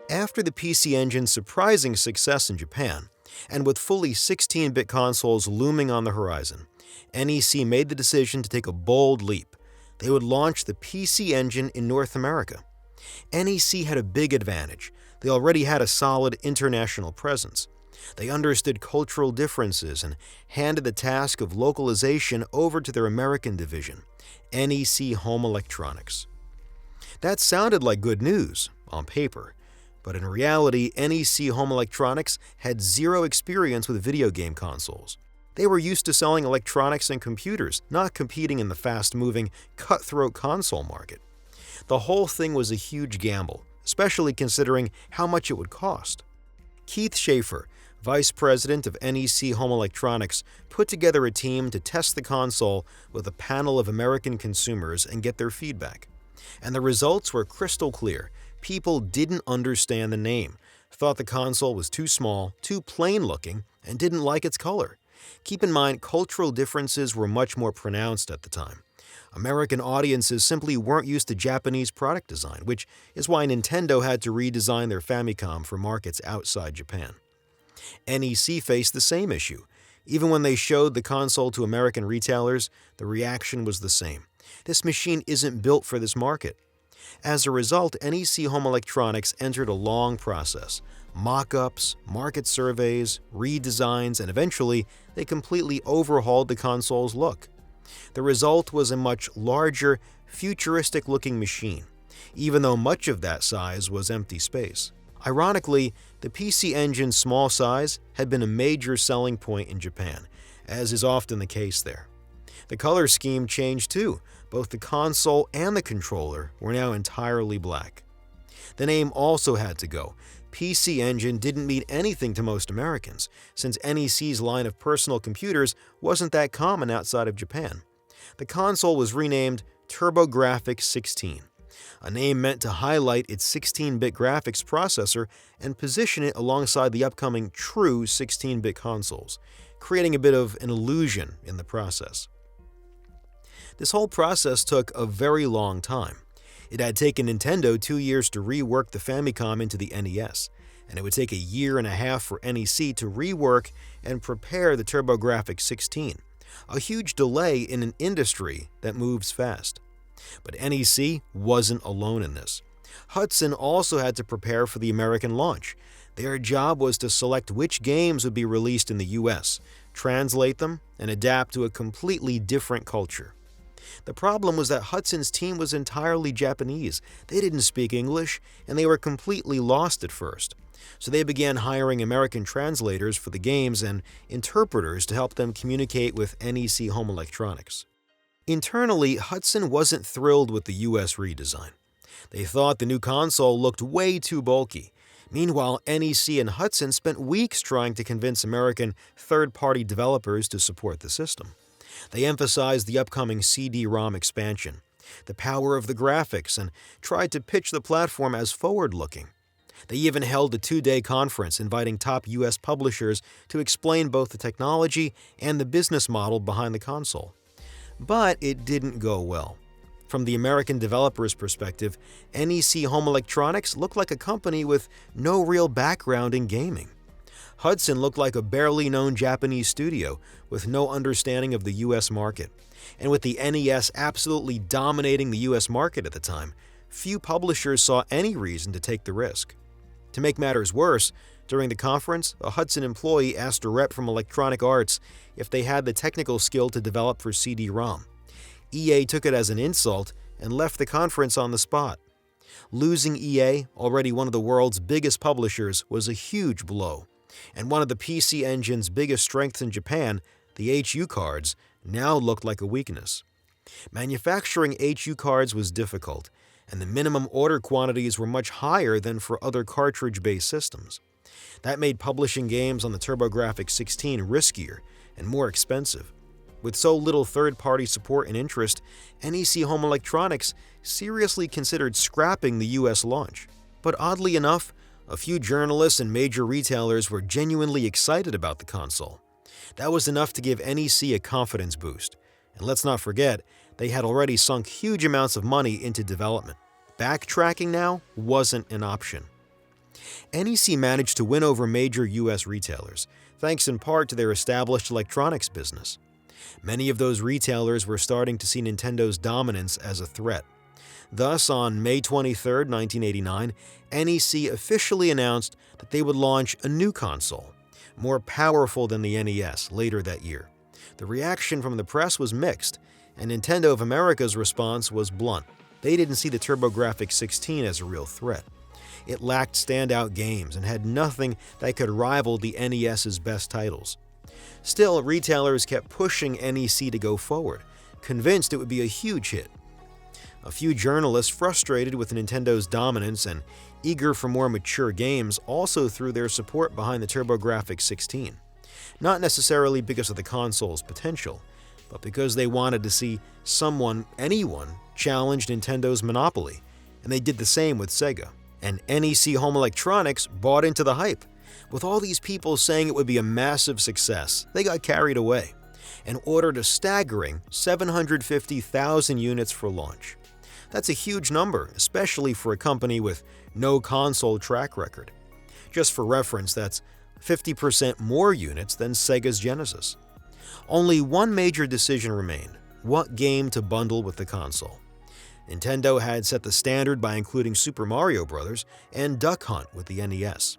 After the PC Engine's surprising success in Japan, and with fully 16-bit consoles looming on the horizon, NEC made the decision to take a bold leap. They would launch the PC Engine in North America. NEC had a big advantage. They already had a solid international presence. They understood cultural differences and handed the task of localization over to their American division, NEC Home Electronics. That sounded like good news on paper, but in reality, NEC Home Electronics had zero experience with video game consoles. They were used to selling electronics and computers, not competing in the fast-moving, cutthroat console market. The whole thing was a huge gamble, especially considering how much it would cost. Keith Schaefer, vice president of NEC Home Electronics, put together a team to test the console with a panel of American consumers and get their feedback. And the results were crystal clear. People didn't understand the name, thought the console was too small, too plain-looking, and didn't like its color. Keep in mind, cultural differences were much more pronounced at the time. American audiences simply weren't used to Japanese product design, which is why Nintendo had to redesign their Famicom for markets outside Japan. NEC faced the same issue. Even when they showed the console to American retailers, the reaction was the same. This machine isn't built for this market. As a result, NEC Home Electronics entered a long process. Mock-ups, market surveys, redesigns, and eventually, they completely overhauled the console's look. The result was a much larger, futuristic-looking machine, even though much of that size was empty space. Ironically, the PC Engine's small size had been a major selling point in Japan, as is often the case there. The color scheme changed too. Both the console and the controller were now entirely black. The name also had to go. PC Engine didn't mean anything to most Americans, since NEC's line of personal computers wasn't that common outside of Japan. The console was renamed TurboGrafx-16, a name meant to highlight its 16-bit graphics processor and position it alongside the upcoming true 16-bit consoles, creating a bit of an illusion in the process. This whole process took a very long time. It had taken Nintendo 2 years to rework the Famicom into the NES, and it would take a year and a half for NEC to rework and prepare the TurboGrafx-16, a huge delay in an industry that moves fast. But NEC wasn't alone in this. Hudson also had to prepare for the American launch. Their job was to select which games would be released in the US, translate them, and adapt to a completely different culture. The problem was that Hudson's team was entirely Japanese. They didn't speak English, and they were completely lost at first. So they began hiring American translators for the games and interpreters to help them communicate with NEC Home Electronics. Internally, Hudson wasn't thrilled with the US redesign. They thought the new console looked way too bulky. Meanwhile, NEC and Hudson spent weeks trying to convince American third-party developers to support the system. They emphasized the upcoming CD-ROM expansion, the power of the graphics, and tried to pitch the platform as forward-looking. They even held a 2-day conference inviting top US publishers to explain both the technology and the business model behind the console. But it didn't go well. From the American developer's perspective, NEC Home Electronics looked like a company with no real background in gaming. Hudson looked like a barely known Japanese studio with no understanding of the US market. And with the NES absolutely dominating the US market at the time, few publishers saw any reason to take the risk. To make matters worse, during the conference, a Hudson employee asked a rep from Electronic Arts if they had the technical skill to develop for CD-ROM. EA took it as an insult and left the conference on the spot. Losing EA, already one of the world's biggest publishers, was a huge blow. And one of the PC Engine's biggest strengths in Japan, the HU cards, now looked like a weakness. Manufacturing HU cards was difficult, and the minimum order quantities were much higher than for other cartridge-based systems. That made publishing games on the TurboGrafx-16 riskier and more expensive. With so little third-party support and interest, NEC Home Electronics seriously considered scrapping the US launch. But oddly enough, a few journalists and major retailers were genuinely excited about the console. That was enough to give NEC a confidence boost. And let's not forget, they had already sunk huge amounts of money into development. Backtracking now wasn't an option. NEC managed to win over major US retailers, thanks in part to their established electronics business. Many of those retailers were starting to see Nintendo's dominance as a threat. Thus, on May 23, 1989, NEC officially announced that they would launch a new console, more powerful than the NES, later that year. The reaction from the press was mixed, and Nintendo of America's response was blunt. They didn't see the TurboGrafx-16 as a real threat. It lacked standout games and had nothing that could rival the NES's best titles. Still, retailers kept pushing NEC to go forward, convinced it would be a huge hit. A few journalists frustrated with Nintendo's dominance and eager for more mature games also threw their support behind the TurboGrafx-16. Not necessarily because of the console's potential, but because they wanted to see anyone, challenge Nintendo's monopoly, and they did the same with Sega. And NEC Home Electronics bought into the hype. With all these people saying it would be a massive success, they got carried away and ordered a staggering 750,000 units for launch. That's a huge number, especially for a company with no console track record. Just for reference, that's 50% more units than Sega's Genesis. Only one major decision remained: what game to bundle with the console. Nintendo had set the standard by including Super Mario Bros. And Duck Hunt with the NES.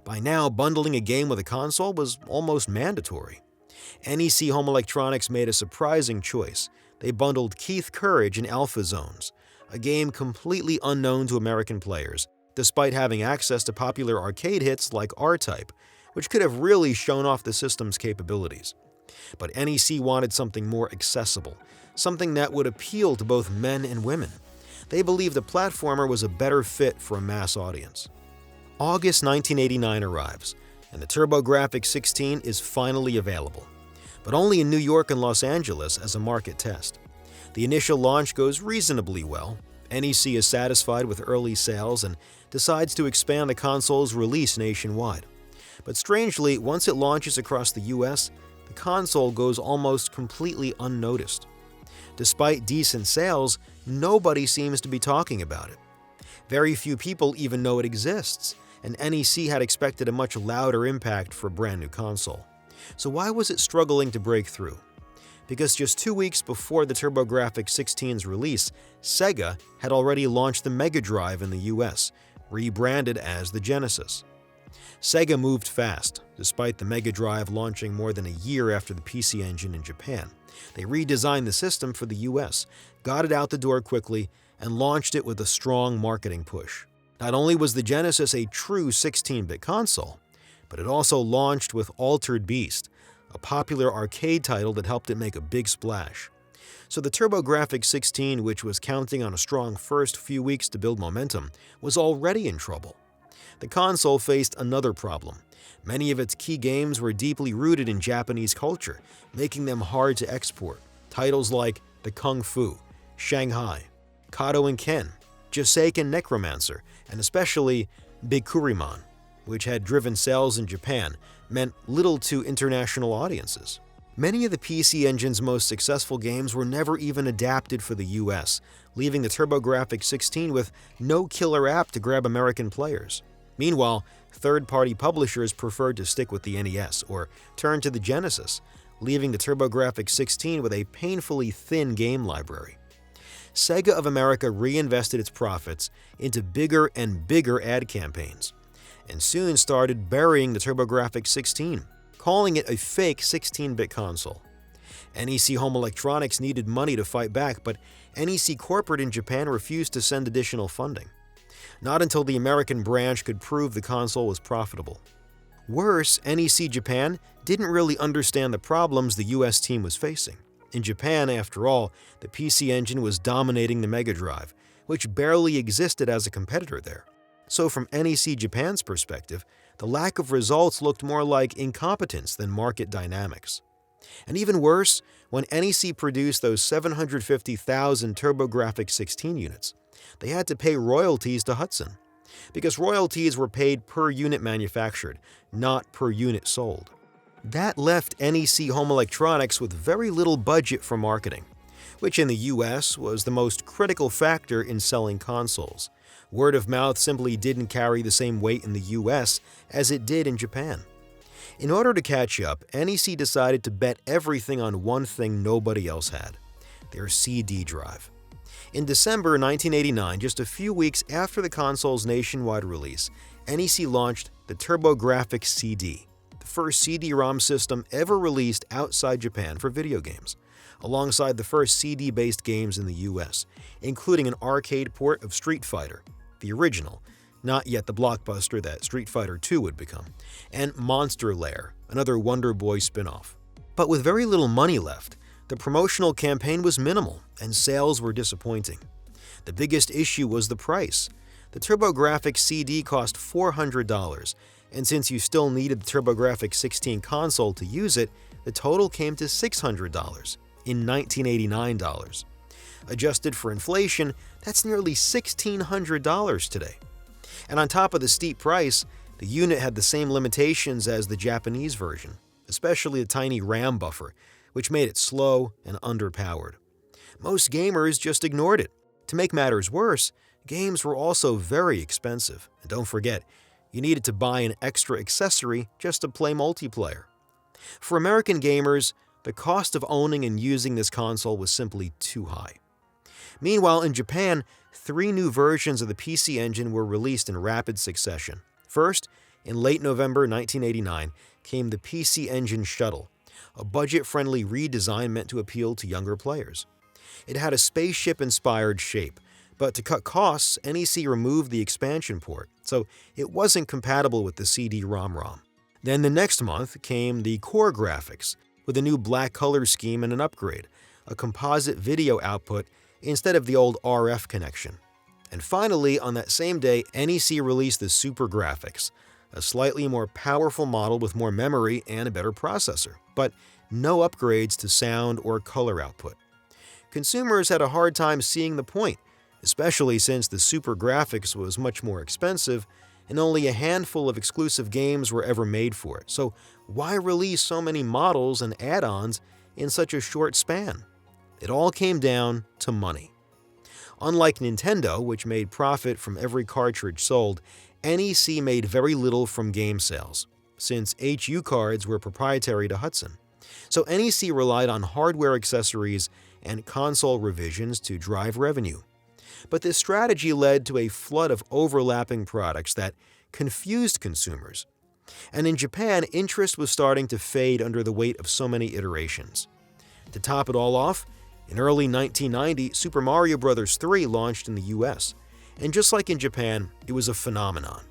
By now, bundling a game with a console was almost mandatory. NEC Home Electronics made a surprising choice. They bundled Keith Courage and Alpha Zones, a game completely unknown to American players, despite having access to popular arcade hits like R-Type, which could have really shown off the system's capabilities. But NEC wanted something more accessible, something that would appeal to both men and women. They believed a platformer was a better fit for a mass audience. August 1989 arrives, and the TurboGrafx-16 is finally available, but only in New York and Los Angeles as a market test. The initial launch goes reasonably well. NEC is satisfied with early sales and decides to expand the console's release nationwide. But strangely, once it launches across the US, the console goes almost completely unnoticed. Despite decent sales, nobody seems to be talking about it. Very few people even know it exists, and NEC had expected a much louder impact for a brand new console. So why was it struggling to break through? Because just 2 weeks before the TurboGrafx-16's release, Sega had already launched the Mega Drive in the US, rebranded as the Genesis. Sega moved fast, despite the Mega Drive launching more than a year after the PC Engine in Japan. They redesigned the system for the US, got it out the door quickly, and launched it with a strong marketing push. Not only was the Genesis a true 16-bit console, but it also launched with Altered Beast, a popular arcade title that helped it make a big splash. So the TurboGrafx-16, which was counting on a strong first few weeks to build momentum, was already in trouble. The console faced another problem. Many of its key games were deeply rooted in Japanese culture, making them hard to export. Titles like The Kung Fu, Shanghai, Kato and Ken, Joseiken Necromancer, and especially Bikuriman, which had driven sales in Japan, meant little to international audiences. Many of the PC Engine's most successful games were never even adapted for the US, leaving the TurboGrafx-16 with no killer app to grab American players. Meanwhile, third-party publishers preferred to stick with the NES or turn to the Genesis, leaving the TurboGrafx-16 with a painfully thin game library. Sega of America reinvested its profits into bigger and bigger ad campaigns, and soon started burying the TurboGrafx-16, calling it a fake 16-bit console. NEC Home Electronics needed money to fight back, but NEC Corporate in Japan refused to send additional funding. Not until the American branch could prove the console was profitable. Worse, NEC Japan didn't really understand the problems the US team was facing. In Japan, after all, the PC Engine was dominating the Mega Drive, which barely existed as a competitor there. So from NEC Japan's perspective, the lack of results looked more like incompetence than market dynamics. And even worse, when NEC produced those 750,000 TurboGrafx-16 units, they had to pay royalties to Hudson, because royalties were paid per unit manufactured, not per unit sold. That left NEC Home Electronics with very little budget for marketing, which in the US was the most critical factor in selling consoles. Word of mouth simply didn't carry the same weight in the US as it did in Japan. In order to catch up, NEC decided to bet everything on one thing nobody else had: their CD drive. In December 1989, just a few weeks after the console's nationwide release, NEC launched the TurboGrafx CD, the first CD-ROM system ever released outside Japan for video games, alongside the first CD-based games in the US, including an arcade port of Street Fighter, the original, not yet the blockbuster that Street Fighter II would become, and Monster Lair, another Wonder Boy spin-off. But with very little money left, the promotional campaign was minimal, and sales were disappointing. The biggest issue was the price. The TurboGrafx CD cost $400, and since you still needed the TurboGrafx-16 console to use it, the total came to $600 in $1989. Adjusted for inflation, that's nearly $1,600 today. And on top of the steep price, the unit had the same limitations as the Japanese version, especially the tiny RAM buffer, which made it slow and underpowered. Most gamers just ignored it. To make matters worse, games were also very expensive. And don't forget, you needed to buy an extra accessory just to play multiplayer. For American gamers, the cost of owning and using this console was simply too high. Meanwhile, in Japan, 3 new versions of the PC Engine were released in rapid succession. First, in late November 1989, came the PC Engine Shuttle, a budget-friendly redesign meant to appeal to younger players. It had a spaceship-inspired shape, but to cut costs, NEC removed the expansion port, so it wasn't compatible with the CD-ROM. Then the next month came the Core graphics, with a new black color scheme and an upgrade, a composite video output instead of the old RF connection. And finally, on that same day, NEC released the Super Graphics, a slightly more powerful model with more memory and a better processor, but no upgrades to sound or color output. Consumers had a hard time seeing the point, especially since the Super Graphics was much more expensive and only a handful of exclusive games were ever made for it. So why release so many models and add-ons in such a short span? It all came down to money. Unlike Nintendo, which made profit from every cartridge sold, NEC made very little from game sales, since HU cards were proprietary to Hudson. So NEC relied on hardware accessories and console revisions to drive revenue. But this strategy led to a flood of overlapping products that confused consumers. And in Japan, interest was starting to fade under the weight of so many iterations. To top it all off, in early 1990, Super Mario Bros. 3 launched in the US, and just like in Japan, it was a phenomenon.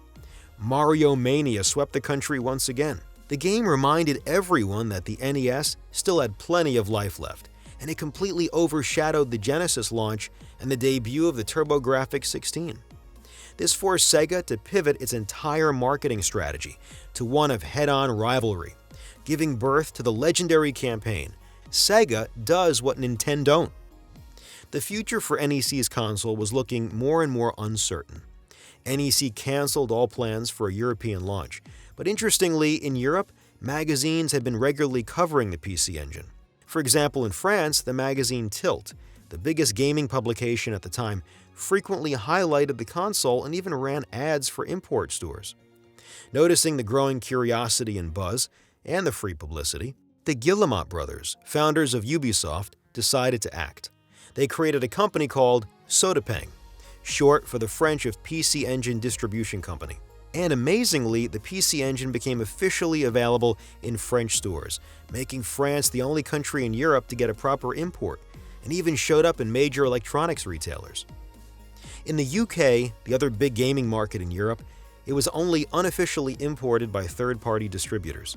Mario Mania swept the country once again. The game reminded everyone that the NES still had plenty of life left, and it completely overshadowed the Genesis launch and the debut of the TurboGrafx-16. This forced Sega to pivot its entire marketing strategy to one of head-on rivalry, giving birth to the legendary campaign, "Sega does what Nintendo don't." The future for NEC's console was looking more and more uncertain. NEC canceled all plans for a European launch, but interestingly, in Europe, magazines had been regularly covering the PC Engine. For example, in France, the magazine Tilt, the biggest gaming publication at the time, frequently highlighted the console and even ran ads for import stores. Noticing the growing curiosity and buzz, and the free publicity, the Guillemot brothers, founders of Ubisoft, decided to act. They created a company called Sodapeng, short for the French of PC-Engine Distribution Company. And amazingly, the PC Engine became officially available in French stores, making France the only country in Europe to get a proper import, and even showed up in major electronics retailers. In the UK, the other big gaming market in Europe, it was only unofficially imported by third-party distributors.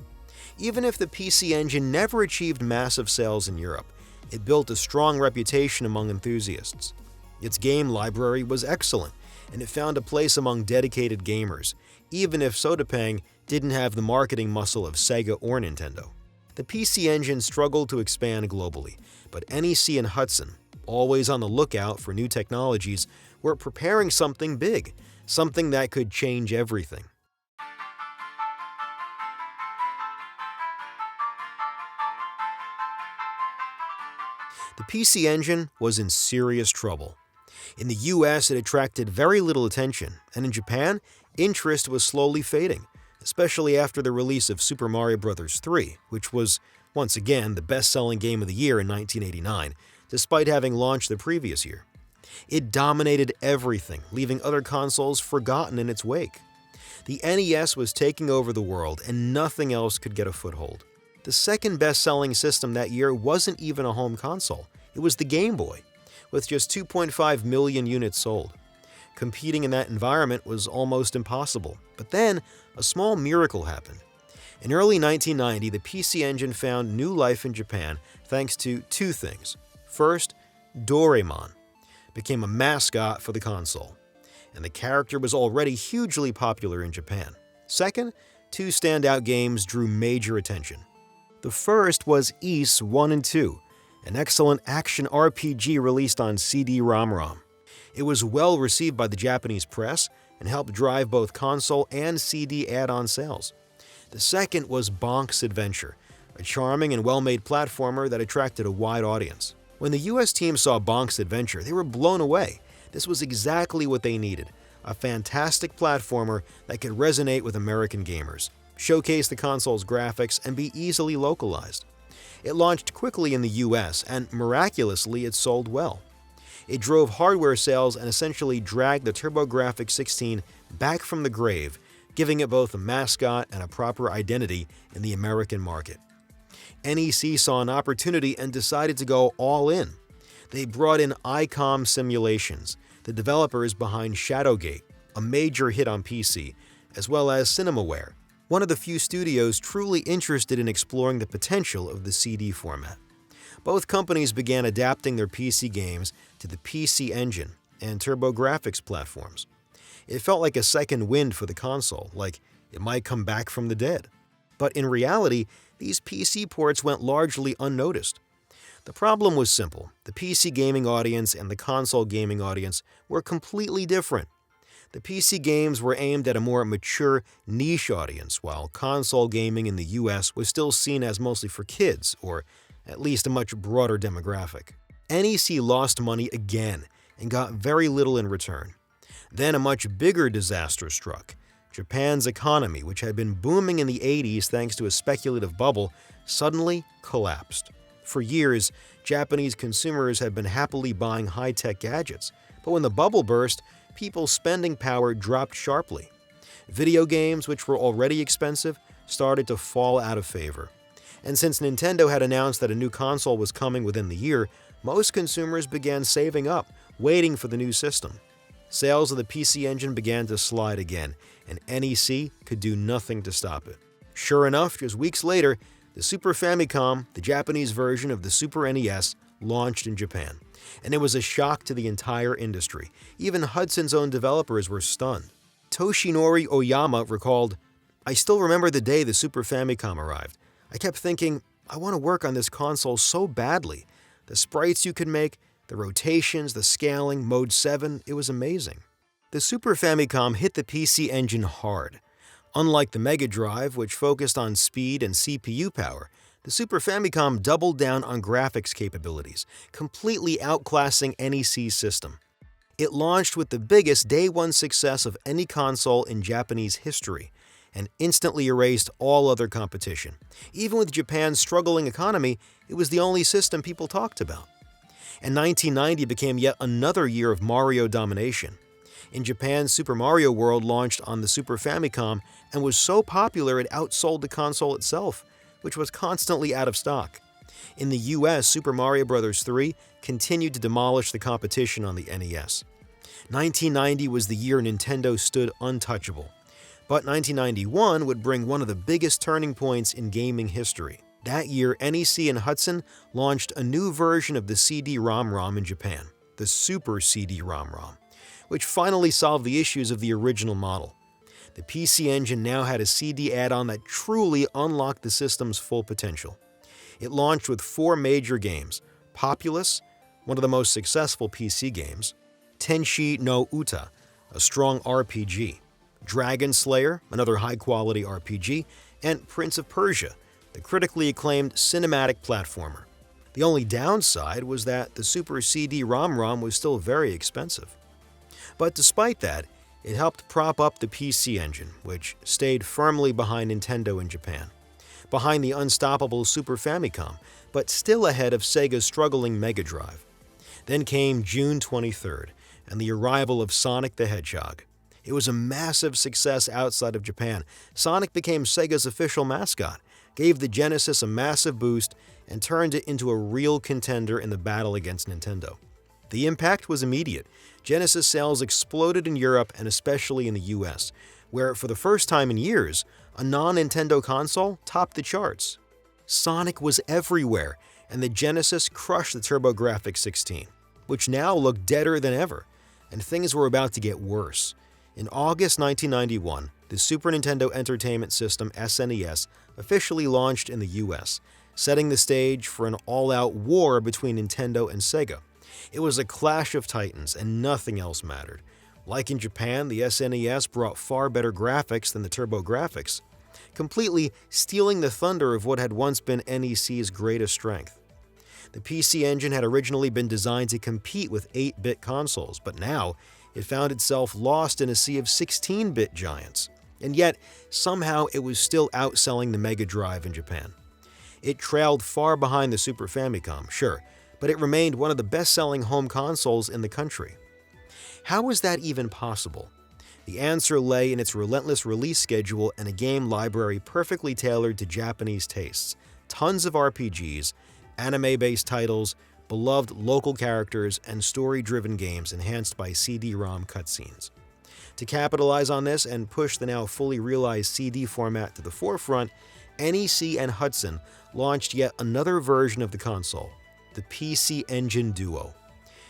Even if the PC Engine never achieved massive sales in Europe, it built a strong reputation among enthusiasts. Its game library was excellent, and it found a place among dedicated gamers, even if Sodapeng didn't have the marketing muscle of Sega or Nintendo. The PC Engine struggled to expand globally, but NEC and Hudson, always on the lookout for new technologies, were preparing something big, something that could change everything. The PC Engine was in serious trouble. In the US, it attracted very little attention, and in Japan, interest was slowly fading, especially after the release of Super Mario Bros. 3, which was, once again, the best-selling game of the year in 1989, despite having launched the previous year. It dominated everything, leaving other consoles forgotten in its wake. The NES was taking over the world, and nothing else could get a foothold. The second best-selling system that year wasn't even a home console. It was the Game Boy, with just 2.5 million units sold. Competing in that environment was almost impossible. But then, a small miracle happened. In early 1990, the PC Engine found new life in Japan thanks to two things. First, Doraemon became a mascot for the console, and the character was already hugely popular in Japan. Second, two standout games drew major attention. The first was Ys 1 and 2, an excellent action RPG released on CD-ROM. It was well received by the Japanese press and helped drive both console and CD add-on sales. The second was Bonk's Adventure, a charming and well-made platformer that attracted a wide audience. When the US team saw Bonk's Adventure, they were blown away. This was exactly what they needed, a fantastic platformer that could resonate with American gamers, showcase the console's graphics, and be easily localized. It launched quickly in the US, and miraculously, it sold well. It drove hardware sales and essentially dragged the TurboGrafx-16 back from the grave, giving it both a mascot and a proper identity in the American market. NEC saw an opportunity and decided to go all in. They brought in ICOM Simulations, the developers behind Shadowgate, a major hit on PC, as well as Cinemaware, one of the few studios truly interested in exploring the potential of the CD format. Both companies began adapting their PC games to the PC Engine and TurboGrafx platforms. It felt like a second wind for the console, like it might come back from the dead. But in reality, these PC ports went largely unnoticed. The problem was simple. The PC gaming audience and the console gaming audience were completely different. The PC games were aimed at a more mature, niche audience, while console gaming in the US was still seen as mostly for kids, or at least a much broader demographic. NEC lost money again and got very little in return. Then a much bigger disaster struck. Japan's economy, which had been booming in the 80s thanks to a speculative bubble, suddenly collapsed. For years, Japanese consumers had been happily buying high-tech gadgets, but when the bubble burst, people's spending power dropped sharply. Video games, which were already expensive, started to fall out of favor. And since Nintendo had announced that a new console was coming within the year, most consumers began saving up, waiting for the new system. Sales of the PC Engine began to slide again, and NEC could do nothing to stop it. Sure enough, just weeks later, the Super Famicom, the Japanese version of the Super NES, launched in Japan, and it was a shock to the entire industry. Even Hudson's own developers were stunned. Toshinori Oyama recalled, "I still remember the day the Super Famicom arrived. I kept thinking, I want to work on this console so badly. The sprites you could make, the rotations, the scaling, Mode 7, it was amazing." The Super Famicom hit the PC Engine hard. Unlike the Mega Drive, which focused on speed and CPU power, the Super Famicom doubled down on graphics capabilities, completely outclassing NEC's system. It launched with the biggest day-one success of any console in Japanese history, and instantly erased all other competition. Even with Japan's struggling economy, it was the only system people talked about. And 1990 became yet another year of Mario domination. In Japan, Super Mario World launched on the Super Famicom and was so popular it outsold the console itself, which was constantly out of stock. In the US, Super Mario Bros. 3 continued to demolish the competition on the NES. 1990 was the year Nintendo stood untouchable. But 1991 would bring one of the biggest turning points in gaming history. That year, NEC and Hudson launched a new version of the CD-ROM in Japan, the Super CD-ROM, which finally solved the issues of the original model. The PC Engine now had a CD add-on that truly unlocked the system's full potential. It launched with 4 major games: Populous, one of the most successful PC games; Tenshi no Uta, a strong RPG; Dragon Slayer, another high-quality RPG; and Prince of Persia, the critically acclaimed cinematic platformer. The only downside was that the Super CD-ROM was still very expensive. But despite that, it helped prop up the PC Engine, which stayed firmly behind Nintendo in Japan, behind the unstoppable Super Famicom, but still ahead of Sega's struggling Mega Drive. Then came June 23rd, and the arrival of Sonic the Hedgehog. It was a massive success outside of Japan. Sonic became Sega's official mascot, gave the Genesis a massive boost, and turned it into a real contender in the battle against Nintendo. The impact was immediate. Genesis sales exploded in Europe and especially in the US, where for the first time in years, a non-Nintendo console topped the charts. Sonic was everywhere, and the Genesis crushed the TurboGrafx-16, which now looked deader than ever, and things were about to get worse. In August 1991, the Super Nintendo Entertainment System (SNES) officially launched in the US, setting the stage for an all-out war between Nintendo and Sega. It was a clash of titans, and nothing else mattered. Like in Japan, the SNES brought far better graphics than the TurboGrafx, completely stealing the thunder of what had once been NEC's greatest strength. The PC Engine had originally been designed to compete with 8-bit consoles, but now it found itself lost in a sea of 16-bit giants. And yet, somehow it was still outselling the Mega Drive in Japan. It trailed far behind the Super Famicom, sure, but it remained one of the best-selling home consoles in the country. How was that even possible? The answer lay in its relentless release schedule and a game library perfectly tailored to Japanese tastes. Tons of RPGs, anime-based titles, beloved local characters, and story-driven games enhanced by CD-ROM cutscenes. To capitalize on this and push the now fully realized CD format to the forefront, NEC and Hudson launched yet another version of the console, the PC-Engine Duo.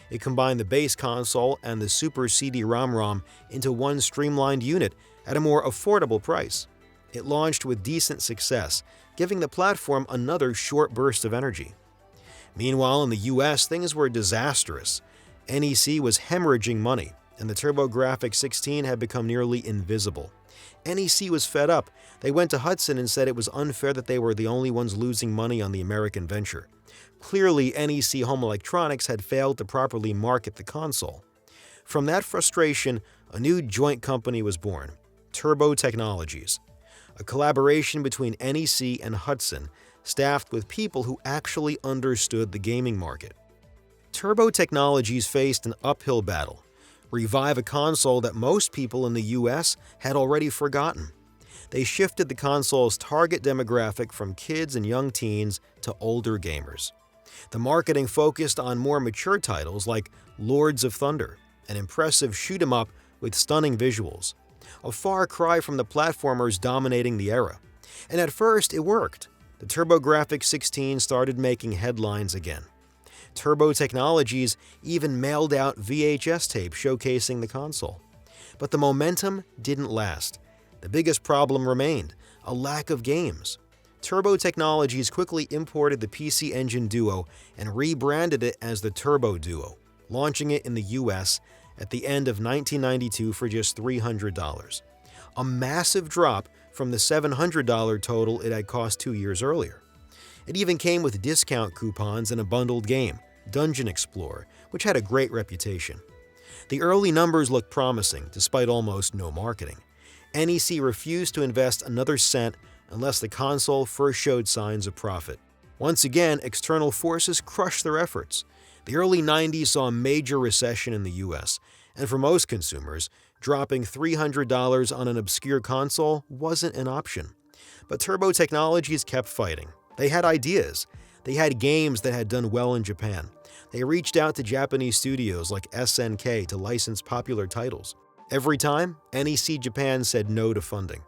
It combined the base console and the Super CD-ROM into one streamlined unit at a more affordable price. It launched with decent success, giving the platform another short burst of energy. Meanwhile, in the US, things were disastrous. NEC was hemorrhaging money, and the TurboGrafx-16 had become nearly invisible. NEC was fed up. They went to Hudson and said it was unfair that they were the only ones losing money on the American venture. Clearly, NEC Home Electronics had failed to properly market the console. From that frustration, a new joint company was born, Turbo Technologies, a collaboration between NEC and Hudson, staffed with people who actually understood the gaming market. Turbo Technologies faced an uphill battle: revive a console that most people in the US had already forgotten. They shifted the console's target demographic from kids and young teens to older gamers. The marketing focused on more mature titles like Lords of Thunder, an impressive shoot-'em-up with stunning visuals, a far cry from the platformers dominating the era. And at first, it worked. The TurboGrafx-16 started making headlines again. Turbo Technologies even mailed out VHS tapes showcasing the console. But the momentum didn't last. The biggest problem remained: a lack of games. Turbo Technologies quickly imported the PC Engine Duo and rebranded it as the Turbo Duo, launching it in the US at the end of 1992 for just $300. A massive drop from the $700 total it had cost 2 years earlier. It even came with discount coupons and a bundled game, Dungeon Explorer, which had a great reputation. The early numbers looked promising, despite almost no marketing. NEC refused to invest another cent unless the console first showed signs of profit. Once again, external forces crushed their efforts. The early 90s saw a major recession in the US, and for most consumers, dropping $300 on an obscure console wasn't an option. But Turbo Technologies kept fighting. They had ideas. They had games that had done well in Japan. They reached out to Japanese studios like SNK to license popular titles. Every time, NEC Japan said no to funding.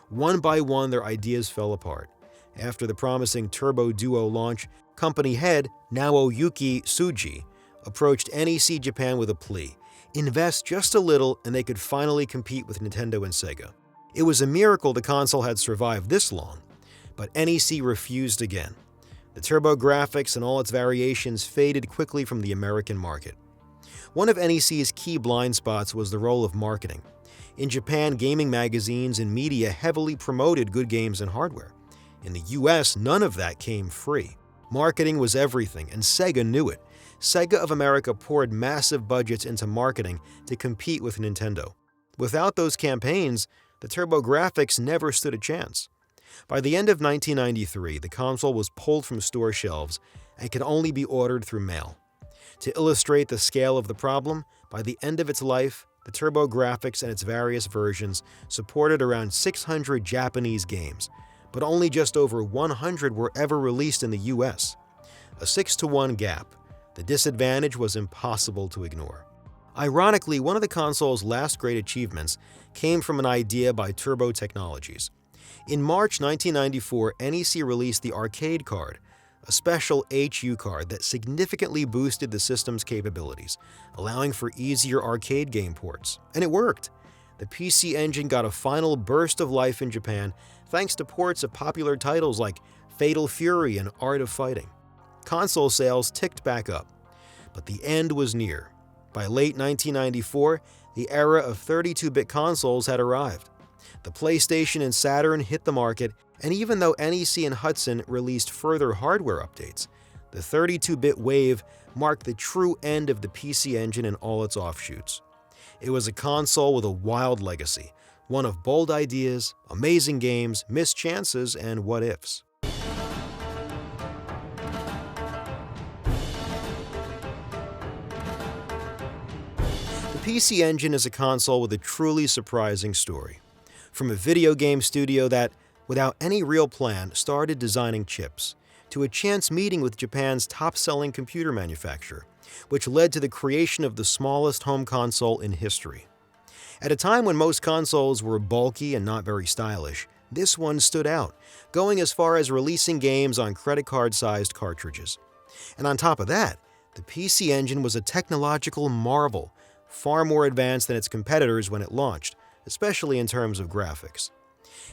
One by one, their ideas fell apart. After the promising Turbo Duo launch, company head Naoyuki Tsuji approached NEC Japan with a plea: invest just a little and they could finally compete with Nintendo and Sega. It was a miracle the console had survived this long, but NEC refused again. The TurboGrafx and all its variations faded quickly from the American market. One of NEC's key blind spots was the role of marketing. In Japan, gaming magazines and media heavily promoted good games and hardware. In the US, none of that came free. Marketing was everything, and Sega knew it. Sega of America poured massive budgets into marketing to compete with Nintendo. Without those campaigns, the TurboGrafx never stood a chance. By the end of 1993, the console was pulled from store shelves and could only be ordered through mail. To illustrate the scale of the problem, by the end of its life, the TurboGrafx and its various versions supported around 600 Japanese games, but only just over 100 were ever released in the US. A 6-to-1 gap. The disadvantage was impossible to ignore. Ironically, one of the console's last great achievements came from an idea by Turbo Technologies. In March 1994, NEC released the Arcade Card, a special HU card that significantly boosted the system's capabilities, allowing for easier arcade game ports. And it worked. The PC Engine got a final burst of life in Japan thanks to ports of popular titles like Fatal Fury and Art of Fighting. Console sales ticked back up, but the end was near. By late 1994, the era of 32-bit consoles had arrived. The PlayStation and Saturn hit the market, and even though NEC and Hudson released further hardware updates, the 32-bit wave marked the true end of the PC Engine and all its offshoots. It was a console with a wild legacy, one of bold ideas, amazing games, missed chances, and what-ifs. The PC Engine is a console with a truly surprising story. From a video game studio that, without any real plan, started designing chips, to a chance meeting with Japan's top-selling computer manufacturer, which led to the creation of the smallest home console in history. At a time when most consoles were bulky and not very stylish, this one stood out, going as far as releasing games on credit card-sized cartridges. And on top of that, the PC Engine was a technological marvel, far more advanced than its competitors when it launched, especially in terms of graphics.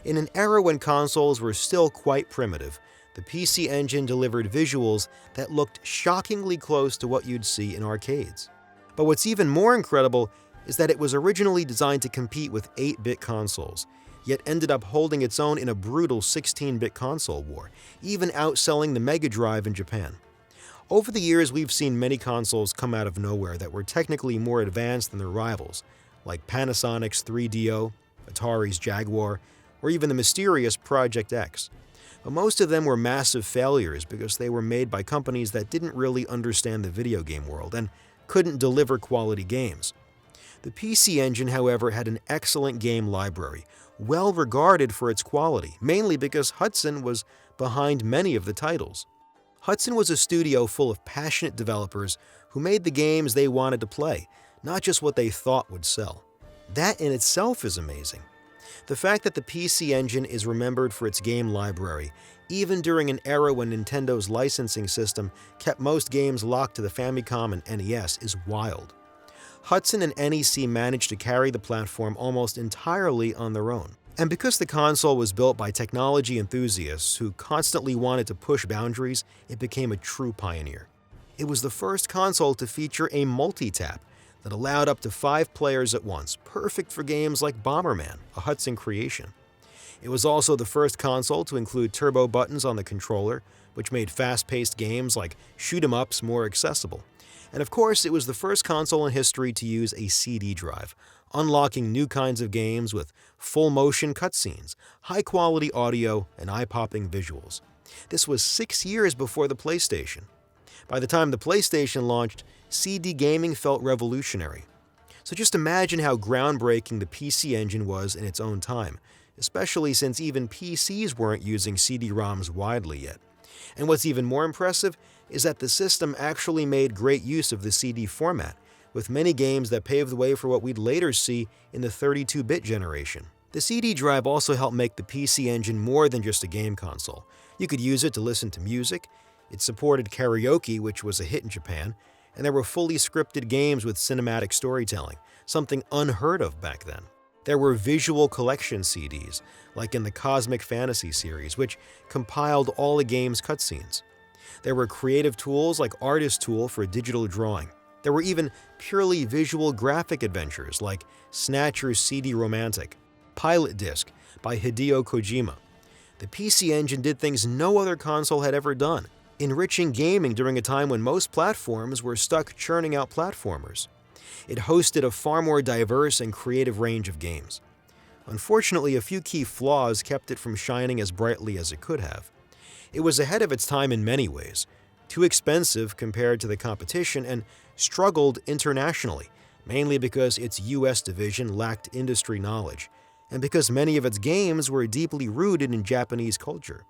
In an era when consoles were still quite primitive, the PC Engine delivered visuals that looked shockingly close to what you'd see in arcades. But what's even more incredible is that it was originally designed to compete with 8-bit consoles, yet ended up holding its own in a brutal 16-bit console war, even outselling the Mega Drive in Japan. Over the years, we've seen many consoles come out of nowhere that were technically more advanced than their rivals, like Panasonic's 3DO, Atari's Jaguar, or even the mysterious Project X. But most of them were massive failures because they were made by companies that didn't really understand the video game world and couldn't deliver quality games. The PC Engine, however, had an excellent game library, well regarded for its quality, mainly because Hudson was behind many of the titles. Hudson was a studio full of passionate developers who made the games they wanted to play, not just what they thought would sell. That in itself is amazing. The fact that the PC Engine is remembered for its game library even during an era when Nintendo's licensing system kept most games locked to the Famicom and NES, is wild. Hudson and NEC managed to carry the platform almost entirely on their own. And because the console was built by technology enthusiasts who constantly wanted to push boundaries, it became a true pioneer. It was the first console to feature a multi-tap that allowed up to 5 players at once, perfect for games like Bomberman, a Hudson creation. It was also the first console to include turbo buttons on the controller, which made fast-paced games like shoot-'em-ups more accessible. And of course, it was the first console in history to use a CD drive, unlocking new kinds of games with full-motion cutscenes, high-quality audio, and eye-popping visuals. This was 6 years before the PlayStation. By the time the PlayStation launched, CD gaming felt revolutionary. So just imagine how groundbreaking the PC Engine was in its own time, especially since even PCs weren't using CD-ROMs widely yet. And what's even more impressive is that the system actually made great use of the CD format, with many games that paved the way for what we'd later see in the 32-bit generation. The CD drive also helped make the PC Engine more than just a game console. You could use it to listen to music, it supported karaoke, which was a hit in Japan, and there were fully scripted games with cinematic storytelling, something unheard of back then. There were visual collection CDs, like in the Cosmic Fantasy series, which compiled all the game's cutscenes. There were creative tools like Artist Tool for digital drawing. There were even purely visual graphic adventures like Snatcher's CD Romantic, Pilot Disc by Hideo Kojima. The PC Engine did things no other console had ever done, enriching gaming during a time when most platforms were stuck churning out platformers. It hosted a far more diverse and creative range of games. Unfortunately, a few key flaws kept it from shining as brightly as it could have. It was ahead of its time in many ways, too expensive compared to the competition, and struggled internationally, mainly because its US division lacked industry knowledge, and because many of its games were deeply rooted in Japanese culture.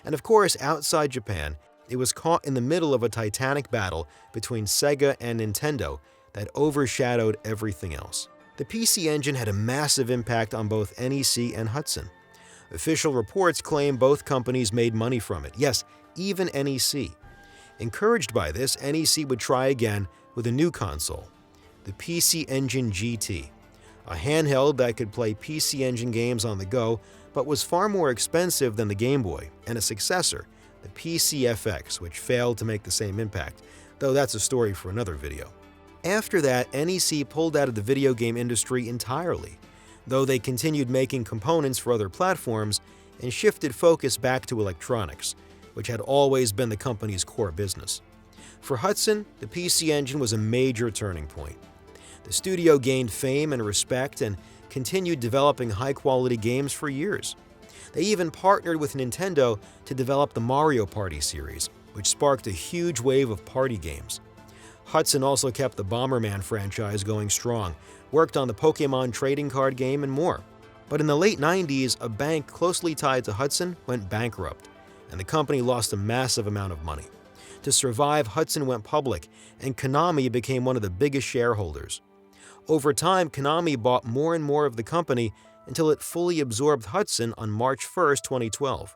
And of course, outside Japan, it was caught in the middle of a titanic battle between Sega and Nintendo that overshadowed everything else. The PC Engine had a massive impact on both NEC and Hudson. Official reports claim both companies made money from it, yes, even NEC. Encouraged by this, NEC would try again with a new console, the PC-Engine GT, a handheld that could play PC Engine games on the go, but was far more expensive than the Game Boy, and a successor, the PC-FX, which failed to make the same impact, though that's a story for another video. After that, NEC pulled out of the video game industry entirely, though they continued making components for other platforms and shifted focus back to electronics, which had always been the company's core business. For Hudson, the PC Engine was a major turning point. The studio gained fame and respect and continued developing high-quality games for years. They even partnered with Nintendo to develop the Mario Party series, which sparked a huge wave of party games. Hudson also kept the Bomberman franchise going strong, worked on the Pokémon trading card game, and more. But in the late 90s, a bank closely tied to Hudson went bankrupt, and the company lost a massive amount of money. To survive, Hudson went public, and Konami became one of the biggest shareholders. Over time, Konami bought more and more of the company until it fully absorbed Hudson on March 1, 2012.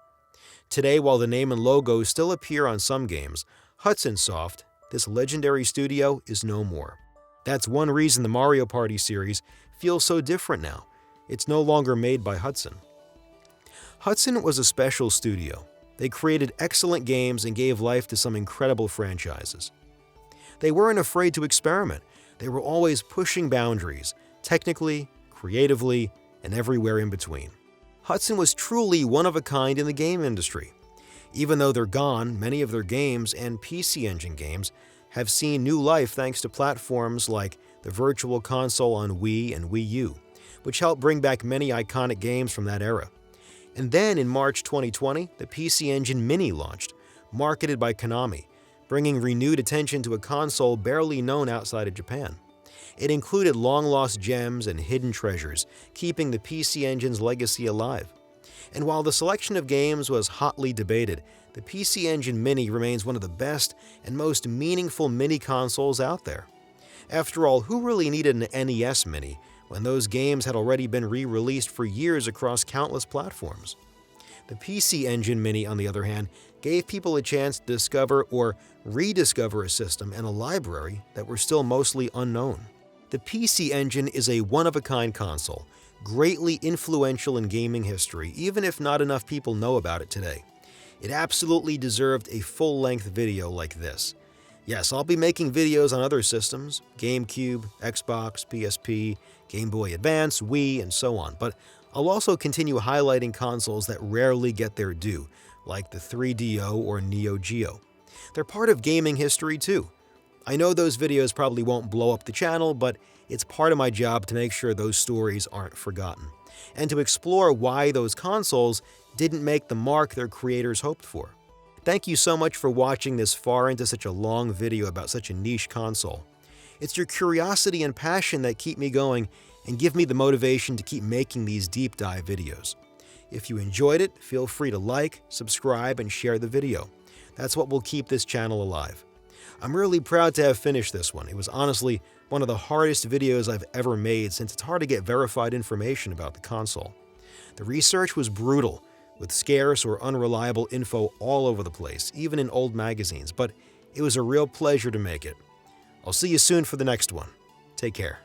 Today, while the name and logo still appear on some games, Hudson Soft, this legendary studio, is no more. That's one reason the Mario Party series feels so different now. It's no longer made by Hudson. Hudson was a special studio. They created excellent games and gave life to some incredible franchises. They weren't afraid to experiment. They were always pushing boundaries, technically, creatively, and everywhere in between. Hudson was truly one of a kind in the game industry. Even though they're gone, many of their games and PC Engine games have seen new life thanks to platforms like the Virtual Console on Wii and Wii U, which helped bring back many iconic games from that era. And then in March 2020, the PC Engine Mini launched, marketed by Konami, bringing renewed attention to a console barely known outside of Japan. It included long-lost gems and hidden treasures, keeping the PC Engine's legacy alive. And while the selection of games was hotly debated, the PC Engine Mini remains one of the best and most meaningful mini consoles out there. After all, who really needed an NES Mini when those games had already been re-released for years across countless platforms? The PC Engine Mini, on the other hand, gave people a chance to discover or rediscover a system and a library that were still mostly unknown. The PC Engine is a one-of-a-kind console, greatly influential in gaming history, even if not enough people know about it today. It absolutely deserved a full-length video like this. Yes, I'll be making videos on other systems, GameCube, Xbox, PSP, Game Boy Advance, Wii, and so on, but I'll also continue highlighting consoles that rarely get their due, like the 3DO or Neo Geo. They're part of gaming history too. I know those videos probably won't blow up the channel, but it's part of my job to make sure those stories aren't forgotten, and to explore why those consoles didn't make the mark their creators hoped for. Thank you so much for watching this far into such a long video about such a niche console. It's your curiosity and passion that keep me going and give me the motivation to keep making these deep dive videos. If you enjoyed it, feel free to like, subscribe, and share the video. That's what will keep this channel alive. I'm really proud to have finished this one. It was honestly one of the hardest videos I've ever made, since it's hard to get verified information about the console. The research was brutal, with scarce or unreliable info all over the place, even in old magazines, but it was a real pleasure to make it. I'll see you soon for the next one. Take care.